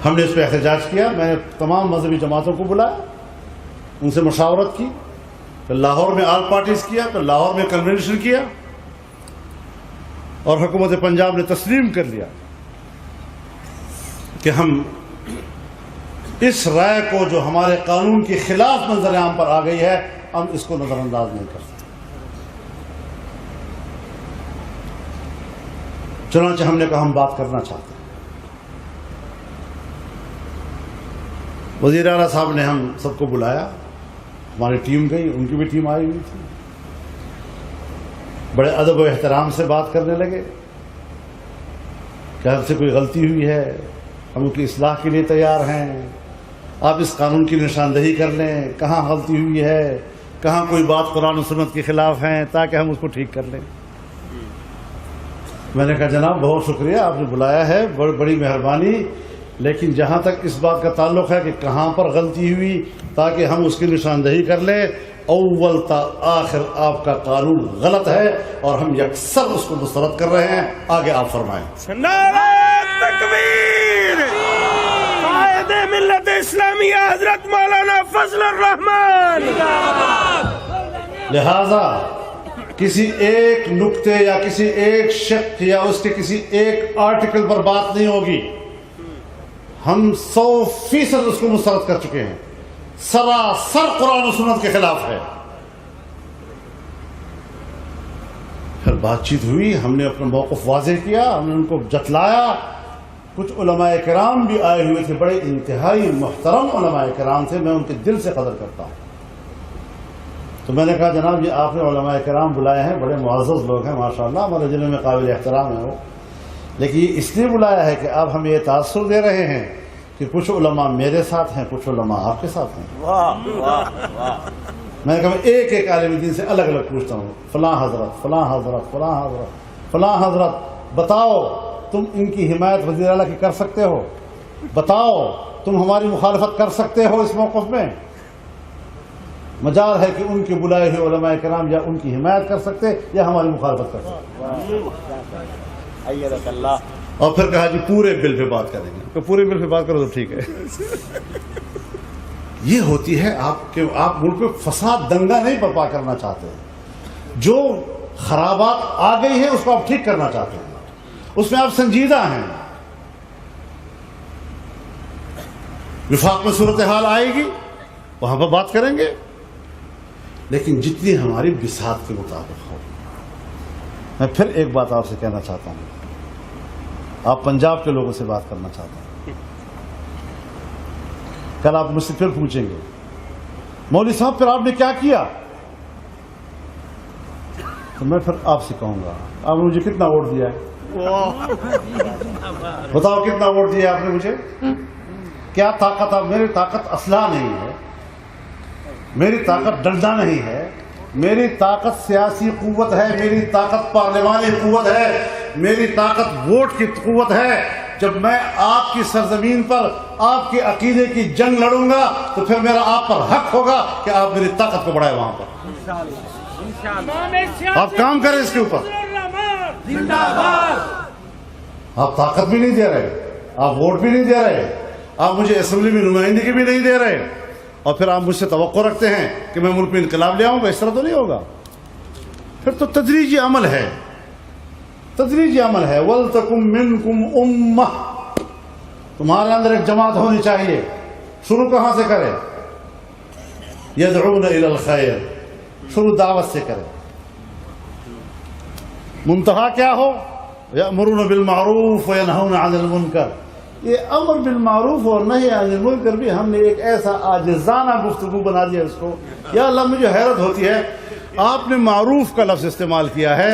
ہم نے اس پہ احتجاج کیا. میں نے تمام مذہبی جماعتوں کو بلایا، ان سے مشاورت کی، پھر لاہور میں آل پارٹیز کیا، پھر لاہور میں کنونشن کیا، اور حکومت پنجاب نے تسلیم کر لیا کہ ہم اس رائے کو جو ہمارے قانون کے خلاف منظر عام پر آ گئی ہے ہم اس کو نظر انداز نہیں کر سکتے. چنانچہ ہم نے کہا ہم بات کرنا چاہتے ہیں. وزیر اعلیٰ صاحب نے ہم سب کو بلایا، ہماری ٹیم گئی، ان کی بھی ٹیم آئی ہوئی تھی. بڑے ادب و احترام سے بات کرنے لگے کہ ہم سے کوئی غلطی ہوئی ہے، ہم ان کی اصلاح کے لیے تیار ہیں، آپ اس قانون کی نشاندہی کر لیں کہاں غلطی ہوئی ہے، کہاں کوئی بات قرآن و سنت کے خلاف ہیں تاکہ ہم اس کو ٹھیک کر لیں. میں نے کہا جناب بہت شکریہ، آپ نے بلایا ہے، بڑی مہربانی، لیکن جہاں تک اس بات کا تعلق ہے کہ کہاں پر غلطی ہوئی تاکہ ہم اس کی نشاندہی کر لیں اول تا آخر آپ کا قانون غلط ہے اور ہم یکسر اس کو مسترد کر رہے ہیں. آگے آپ فرمائیں.
نعرہ تکبیر. قائد ملت اسلامیہ حضرت مولانا فضل الرحمان.
لہذا کسی ایک نکتے یا کسی ایک شق یا اس کے کسی ایک آرٹیکل پر بات نہیں ہوگی. ہم 100% اس کو مسترد کر چکے ہیں. سراسر قرآن و سنت کے خلاف ہے. پھر بات چیت ہوئی, ہم نے اپنا موقف واضح کیا, ہم نے ان کو جتلایا. کچھ علماء کرام بھی آئے ہوئے تھے, بڑے انتہائی محترم علماء کرام تھے, میں ان کے دل سے قدر کرتا ہوں. تو میں نے کہا جناب یہ آپ نے علماء کرام بلائے ہیں, بڑے معزز لوگ ہیں ماشاءاللہ, ہمارے ضلع میں قابل احترام ہے وہ, لیکن یہ اس لیے بلایا ہے کہ آپ ہمیں یہ تاثر دے رہے ہیں کہ کچھ علماء میرے ساتھ ہیں, کچھ علماء آپ کے ساتھ ہیں. میں نے کہا ایک ایک عالم دین سے الگ الگ پوچھتا ہوں, فلاں حضرت فلاں حضرت فلاں حضرت فلاں حضرت, بتاؤ تم ان کی حمایت وزیر اعلیٰ کی کر سکتے ہو؟ بتاؤ تم ہماری مخالفت کر سکتے ہو اس موقف میں؟ مجال ہے کہ ان کے بلائے ہوئے علماء کرام یا ان کی حمایت کر سکتے یا ہماری مخالفت کر سکتے. اور پھر کہا جی پورے بل پہ بات کریں گے. تو پورے بل پہ بات کرو تو ٹھیک ہے. یہ ہوتی ہے آپ ملک میں فساد دنگا نہیں برپا کرنا چاہتے, جو خرابات آ گئی ہیں اس کو آپ ٹھیک کرنا چاہتے ہیں, اس میں آپ سنجیدہ ہیں. وفاق میں صورتحال آئے گی وہاں پر بات کریں گے, لیکن جتنی ہماری بساط کے مطابق ہو. میں پھر ایک بات آپ سے کہنا چاہتا ہوں, آپ پنجاب کے لوگوں سے بات کرنا چاہتا ہوں. کل آپ مجھ سے پھر پوچھیں گے مولوی صاحب پھر آپ نے کیا کیا, تو میں پھر آپ سے کہوں گا آپ نے مجھے کتنا ووٹ دیا ہے؟ بتاؤ کتنا ووٹ دیا آپ نے مجھے؟ کیا طاقت؟ میری طاقت اسلحہ نہیں ہے, میری طاقت ڈنڈا نہیں ہے, میری طاقت سیاسی قوت ہے, میری طاقت پارلیمانی قوت ہے, میری طاقت ووٹ کی قوت ہے. جب میں آپ کی سرزمین پر آپ کے عقیدے کی جنگ لڑوں گا تو پھر میرا آپ پر حق ہوگا کہ آپ میری طاقت کو بڑھائیں وہاں پر. آپ کام کریں اس کے اوپر. آپ طاقت بھی نہیں دے رہے, آپ ووٹ بھی نہیں دے رہے, آپ مجھے اسمبلی میں نمائندگی بھی نہیں دے رہے, اور پھر آپ مجھ سے توقع رکھتے ہیں کہ میں ملک میں انقلاب لے آؤں گا. اس طرح تو نہیں ہوگا. پھر تو تدریجی عمل ہے, تدریجی عمل ہے. وَلْتَكُمْ مِنْكُمْ أُمَّةٌ, تمہارے اندر ایک جماعت ہونی چاہیے. شروع کہاں سے کرے؟ يَدْعُونَ إِلَى الْخَيْرِ, شروع دعوت سے کرے. منتہا کیا ہو؟ يَأْمُرُونَ بِالْمَعْرُوفِ وَيَنْهَوْنَ عَنِ الْمُنْكَرِ. یہ امر بالمعروف اور نہی عن المنکر بھی ہم نے ایک ایسا عاجزانہ گفتگو بنا دیا اس کو. یا اللہ مجھے حیرت ہوتی ہے, آپ نے معروف کا لفظ استعمال کیا ہے,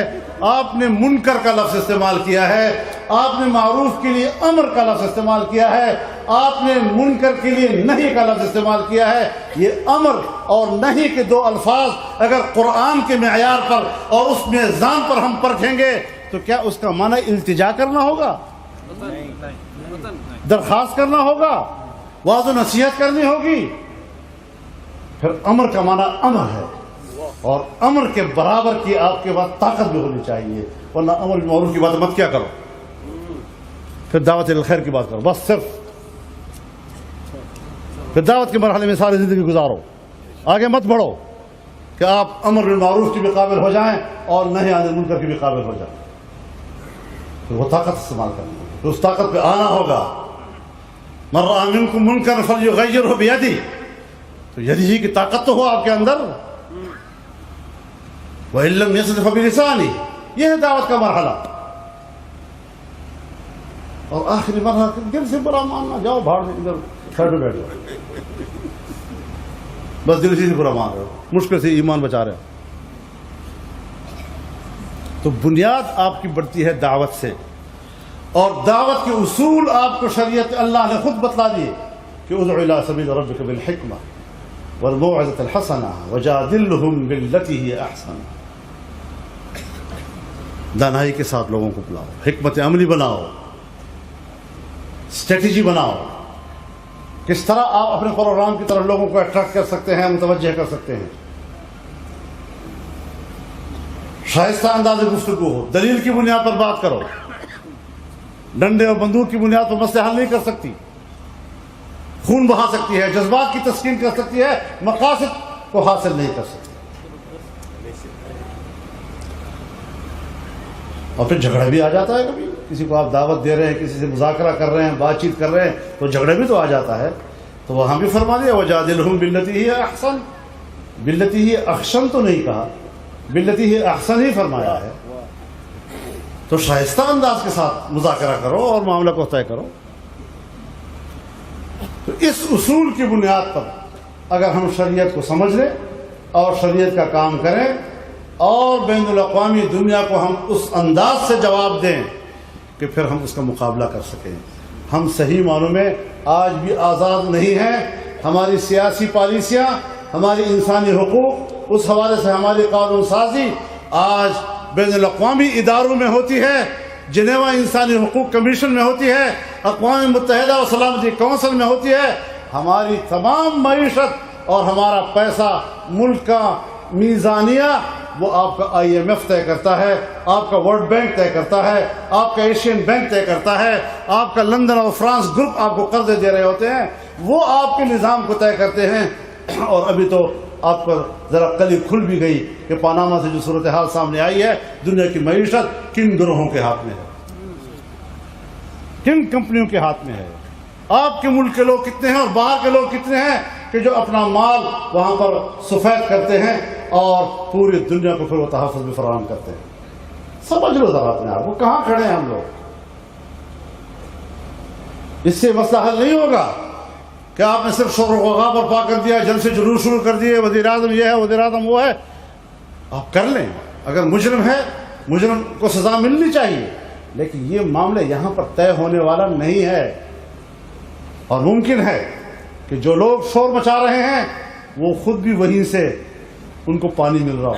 آپ نے منکر کا لفظ استعمال کیا ہے, آپ نے معروف کے لیے امر کا لفظ استعمال کیا ہے, آپ نے منکر کے لیے نہی کا لفظ استعمال کیا ہے. یہ امر اور نہی کے دو الفاظ اگر قرآن کے معیار پر اور اس میزان پر ہم پرکھیں گے تو کیا اس کا معنی التجا کرنا ہوگا, درخواست کرنا ہوگا, واضح و نصیحت کرنی ہوگی؟ پھر امر کا معنی امر ہے, اور امر کے برابر کی آپ کے پاس طاقت بھی ہونی چاہیے, ورنہ امر بالمعروف کی بات مت کیا کرو, پھر دعوت الخیر کی بات کرو بس صرف. پھر دعوت کے مرحلے میں ساری زندگی گزارو, آگے مت بڑھو کہ آپ امر بالمعروف کی بھی قابل ہو جائیں اور نہی عن المنکر کی بھی قابل ہو جائیں. پھر وہ طاقت استعمال کرنی ہوگی, تو اس طاقت پہ آنا ہوگا. من رأى منكم منکرا فلیغیرہ بیدہ, تو یدہ کی طاقت تو ہو آپ کے اندر. وإن لم يستطع فبلسانہ, یہ ہے دعوت کا مرحلہ. اور آخری مرحلہ دل سے برا ماننا, جاؤ بھاڑ میں ادھر سائڈ میں بیٹھ جاؤ, بس دل سے برا مان رہے ہو, مشکل سے ایمان بچا رہے ہو. تو بنیاد آپ کی بڑھتی ہے دعوت سے, اور دعوت کے اصول آپ کو شریعت اللہ نے خود بتلا دیے کہ ادع الی سبیل ربک بالحکمہ والموعظۃ الحسنہ وجادلہم باللتی ہی احسن. دانائی کے ساتھ لوگوں کو بلاؤ, حکمت عملی بناؤ, اسٹریٹجی بناؤ, کس طرح آپ اپنے پروگرام کی طرف لوگوں کو اٹریکٹ کر سکتے ہیں, متوجہ کر سکتے ہیں. شائستہ انداز گفتگو ہو, دلیل کی بنیاد پر بات کرو. ڈنڈے اور بندوق کی بنیاد پر مسئلے حل نہیں کر سکتی, خون بہا سکتی ہے, جذبات کی تسکین کر سکتی ہے, مقاصد کو حاصل نہیں کر سکتی. اور پھر جھگڑا بھی آ جاتا ہے کبھی, کسی کو آپ دعوت دے رہے ہیں, کسی سے مذاکرہ کر رہے ہیں, بات چیت کر رہے ہیں, تو جھگڑا بھی تو آ جاتا ہے. تو وہاں بھی فرما دیا وجادلہم باللتی ہی احسن, باللتی ہی احسن تو نہیں کہا, باللتی ہی احسن ہی فرمایا ہے. تو شائستہ انداز کے ساتھ مذاکرہ کرو اور معاملہ کو طے کرو. تو اس اصول کی بنیاد پر اگر ہم شریعت کو سمجھ لیں اور شریعت کا کام کریں اور بین الاقوامی دنیا کو ہم اس انداز سے جواب دیں کہ پھر ہم اس کا مقابلہ کر سکیں. ہم صحیح معنوں میں آج بھی آزاد نہیں ہیں. ہماری سیاسی پالیسیاں, ہماری انسانی حقوق, اس حوالے سے ہماری قانون سازی آج بین الاقوامی اداروں میں ہوتی ہے, جنیوا انسانی حقوق کمیشن میں ہوتی ہے, اقوام متحدہ اور سلامتی کونسل میں ہوتی ہے. ہماری تمام معیشت اور ہمارا پیسہ, ملک کا میزانیہ, وہ آپ کا IMF طے کرتا ہے, آپ کا ورلڈ بینک طے کرتا ہے, آپ کا ایشین بینک طے کرتا ہے, آپ کا لندن اور فرانس گروپ آپ کو قرضے دے رہے ہوتے ہیں, وہ آپ کے نظام کو طے کرتے ہیں. اور ابھی تو آپ پر ذرا کلی کھل بھی گئی کہ پاناما سے جو صورتحال سامنے آئی ہے, دنیا کی معیشت کن گروہوں کے ہاتھ میں ہے, کن کمپنیوں کے ہاتھ میں ہے. آپ کے ملک کے لوگ کتنے ہیں اور باہر کے لوگ کتنے ہیں کہ جو اپنا مال وہاں پر سفید کرتے ہیں اور پوری دنیا کو پھر وہ تحفظ بھی فراہم کرتے ہیں. سمجھ لو ذرا اپنے آپ کو, کہاں کھڑے ہیں ہم لوگ. اس سے مسئلہ حل نہیں ہوگا کہ آپ نے صرف شور و غوغا برپا کر دیا, جلد سے جلوس شروع کر دیے, وزیر اعظم یہ ہے, وزیر اعظم وہ ہے. آپ کر لیں, اگر مجرم ہے مجرم کو سزا ملنی چاہیے, لیکن یہ معاملہ یہاں پر طے ہونے والا نہیں ہے. اور ممکن ہے کہ جو لوگ شور مچا رہے ہیں وہ خود بھی وہیں سے ان کو پانی مل رہا ہو,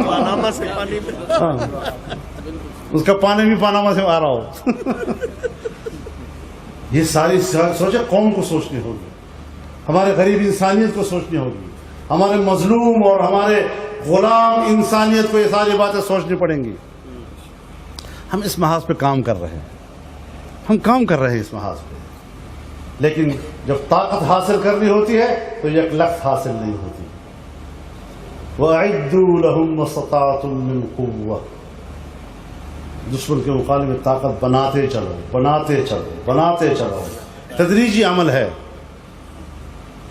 پاناما سے پانی
اس کا پانی بھی پاناما سے آ رہا ہو. یہ ساری سوچیں, قوم کو سوچنی ہوگی, ہمارے غریب انسانیت کو سوچنی ہوگی, ہمارے مظلوم اور ہمارے غلام انسانیت کو یہ ساری باتیں سوچنی پڑیں گی. ہم اس محاذ پہ کام کر رہے ہیں, ہم کام کر رہے ہیں اس محاذ پہ, لیکن جب طاقت حاصل کرنی ہوتی ہے تو یک لخت حاصل نہیں ہوتی. وَأَعِدُّوا لَهُمْ مَسْتَطَعْتُم مِّن قُوَّةٍ, دشمن کے مقابلے میں طاقت بناتے چلو, بناتے چلو, بناتے چلو. تدریجی عمل ہے,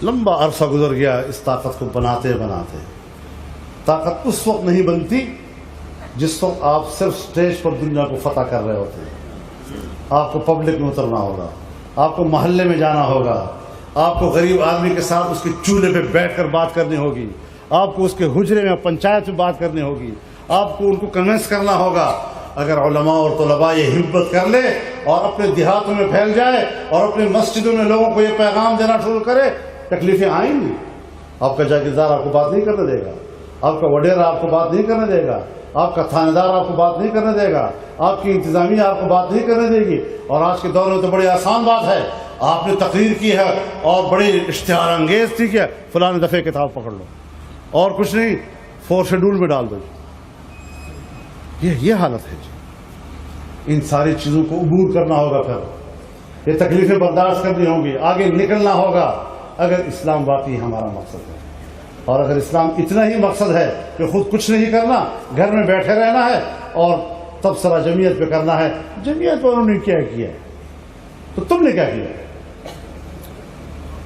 لمبا عرصہ گزر گیا اس طاقت کو بناتے بناتے. طاقت اس وقت نہیں بنتی جس وقت آپ صرف سٹیج پر دنیا کو فتح کر رہے ہوتے ہیں. آپ کو پبلک میں اترنا ہوگا, آپ کو محلے میں جانا ہوگا, آپ کو غریب آدمی کے ساتھ اس کے چولہے پہ بیٹھ کر بات کرنی ہوگی, آپ کو اس کے حجرے میں پنچایت میں بات کرنی ہوگی, آپ کو ان کو کنونس کرنا ہوگا. اگر علماء اور طلباء یہ ہمت کر لے اور اپنے دیہاتوں میں پھیل جائے اور اپنی مسجدوں میں لوگوں کو یہ پیغام دینا شروع کرے, تکلیفیں آئیں گی. آپ کا جاگیردار آپ کو بات نہیں کرنے دے گا, آپ کا وڈیرا آپ کو بات نہیں کرنے دے گا, آپ کا تھانے دار آپ کو بات نہیں کرنے دے گا, آپ کی انتظامیہ آپ کو بات نہیں کرنے دے گی. اور آج کے دور میں تو بڑی آسان بات ہے, آپ نے تقریر کی ہے اور بڑی اشتہار انگیز تھی کہ فلاں دفعہ کتاب پکڑ لو, اور کچھ نہیں, 4 شیڈول میں ڈال دو. یہ حالت ہے جی. ان ساری چیزوں کو عبور کرنا ہوگا, پھر یہ تکلیفیں برداشت کرنی ہوں گی, آگے نکلنا ہوگا اگر اسلام واقعی ہمارا مقصد ہے. اور اگر اسلام اتنا ہی مقصد ہے کہ خود کچھ نہیں کرنا, گھر میں بیٹھے رہنا ہے اور تبصرہ جمعیت پہ کرنا ہے, جمعیت پر انہوں نے کیا کیا ہے تو تم نے کیا کیا ہے,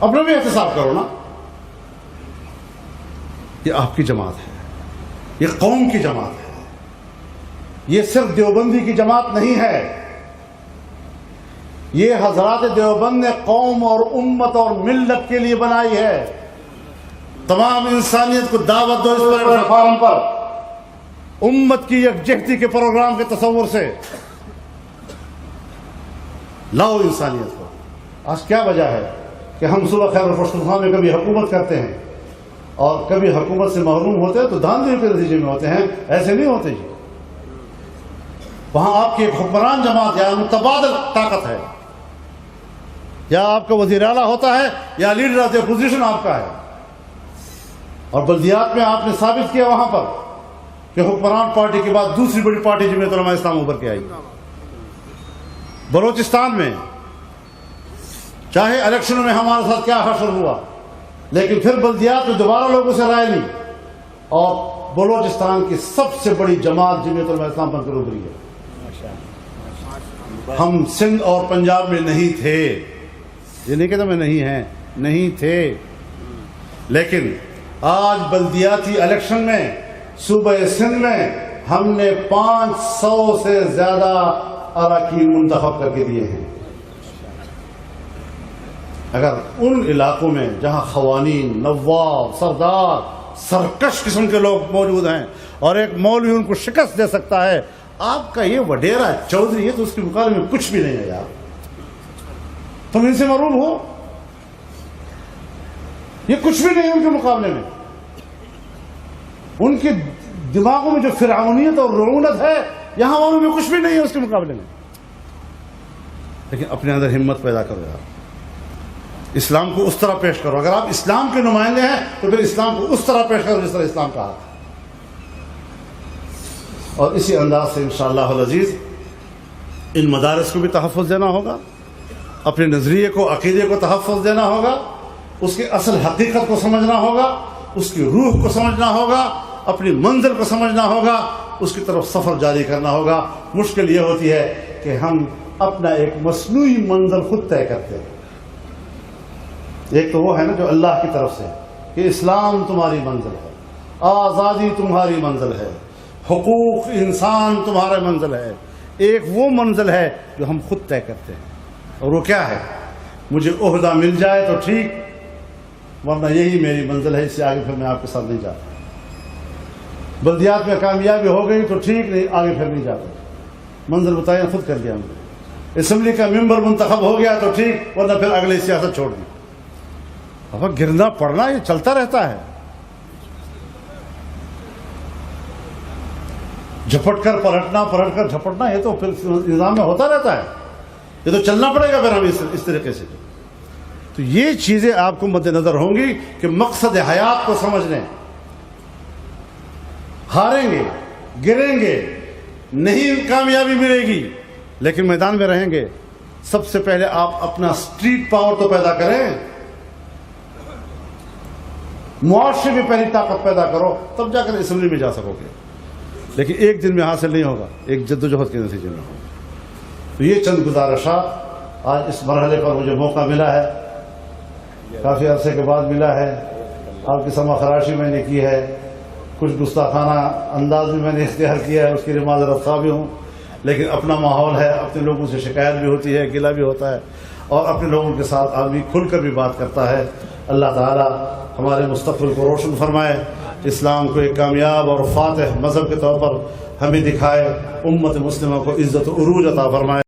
اپنا بھی احتساب کرو نا. یہ آپ کی جماعت ہے, یہ قوم کی جماعت ہے, یہ صرف دیوبندی کی جماعت نہیں ہے. یہ حضرات دیوبند نے قوم اور امت اور ملت کے لیے بنائی ہے. تمام انسانیت کو دعوت دو اس پلیٹ فارم پر, امت کی یکجہتی کے پروگرام کے تصور سے لاؤ انسانیت کو. آج کیا وجہ ہے کہ ہم صبح خیر الفرشتخواہ میں کبھی حکومت کرتے ہیں اور کبھی حکومت سے محروم ہوتے ہیں تو دھاندلی کے نتیجے میں ہوتے ہیں, ایسے نہیں ہوتے جی. وہاں آپ کی ایک حکمران جماعت یا متبادل طاقت ہے, یا آپ کا وزیر اعلیٰ ہوتا ہے یا لیڈر آف دی اپوزیشن آپ کا ہے. اور بلدیات میں آپ نے ثابت کیا وہاں پر کہ حکمران پارٹی کے بعد دوسری بڑی پارٹی جمعیت علماء اسلام ابھر کے آئی. بلوچستان میں چاہے الیکشنوں میں ہمارے ساتھ کیا حشر ہوا، لیکن پھر بلدیات میں دوبارہ لوگوں سے رائے لی اور بلوچستان کی سب سے بڑی جماعت جمعیت علماء اسلام بن کر ابھری ہے. ہم سندھ اور پنجاب میں نہیں تھے، یہ نہیں کہتا میں نہیں تھے، لیکن آج بلدیاتی الیکشن میں صوبہ سندھ میں ہم نے 500 سے زیادہ اراکین منتخب کر کے دیے ہیں. اگر ان علاقوں میں جہاں خوانین، نواب، سردار، سرکش قسم کے لوگ موجود ہیں اور ایک مولوی ان کو شکست دے سکتا ہے، آپ کا یہ وڈیرا چودھری ہے تو اس کے مقابلے میں کچھ بھی نہیں ہے یار. تم ان سے معروف ہو، یہ کچھ بھی نہیں ہے ان کے مقابلے میں. ان کے دماغوں میں جو فرعونیت اور رعونت ہے یہاں والوں میں کچھ بھی نہیں ہے اس کے مقابلے میں. لیکن اپنے اندر ہمت پیدا کرو یار، اسلام کو اس طرح پیش کرو. اگر آپ اسلام کے نمائندے ہیں تو پھر اسلام کو اس طرح پیش کرو جس طرح اسلام کہا. اور اسی انداز سے انشاءاللہ العزیز ان مدارس کو بھی تحفظ دینا ہوگا، اپنے نظریے کو، عقیدے کو تحفظ دینا ہوگا، اس کی اصل حقیقت کو سمجھنا ہوگا، اس کی روح کو سمجھنا ہوگا، اپنی منزل کو سمجھنا ہوگا، اس کی طرف سفر جاری کرنا ہوگا. مشکل یہ ہوتی ہے کہ ہم اپنا ایک مصنوعی منزل خود طے کرتے ہیں. ایک تو وہ ہے نا جو اللہ کی طرف سے کہ اسلام تمہاری منزل ہے، آزادی تمہاری منزل ہے، حقوق انسان تمہارا منزل ہے. ایک وہ منزل ہے جو ہم خود طے کرتے ہیں، اور وہ کیا ہے؟ مجھے عہدہ مل جائے تو ٹھیک، ورنہ یہی میری منزل ہے، اس سے آگے پھر میں آپ کے ساتھ نہیں جاتا. بلدیات میں کامیابی ہو گئی تو ٹھیک، نہیں آگے پھر نہیں جاتا. منزل بتائیں خود کر دیا ہم نے. اسمبلی کا ممبر منتخب ہو گیا تو ٹھیک، ورنہ پھر اگلی سیاست چھوڑ دی. اب گرنا پڑنا یہ چلتا رہتا ہے. جھپٹ کر پلٹنا، پلٹ کر جھپٹنا، یہ تو پھر نظام میں ہوتا رہتا ہے. یہ تو چلنا پڑے گا پھر ہم اس طریقے سے. تو یہ چیزیں آپ کو مد نظر ہوں گی کہ مقصد حیات کو سمجھ لیں. ہاریں گے، گریں گے، نہیں کامیابی ملے گی، لیکن میدان میں رہیں گے. سب سے پہلے آپ اپنا اسٹریٹ پاور تو پیدا کریں، معاشرے میں پہلی طاقت پیدا کرو، تب جا کر اسمبلی میں جا سکو گے. لیکن ایک دن میں حاصل نہیں ہوگا، ایک جدوجہد کے نتیجے میں ہوگا. تو یہ چند گزارشات آج اس مرحلے پر مجھے موقع ملا ہے، کافی عرصے کے بعد ملا ہے. آپ کی سما خراشی میں نے کی ہے، کچھ گستاخانہ انداز میں میں نے اختیار کیا ہے، اس کے لیے معذرت خواہ بھی ہوں. لیکن اپنا ماحول ہے، اپنے لوگوں سے شکایت بھی ہوتی ہے، گلہ بھی ہوتا ہے، اور اپنے لوگوں کے ساتھ آدمی کھل کر بھی بات کرتا ہے. اللہ تعالی ہمارے مستقبل کو روشن فرمائے، اسلام کو ایک کامیاب اور فاتح مذہب کے طور پر ہمیں دکھائے، امت مسلمہ کو عزت و عروج عطا فرمائے.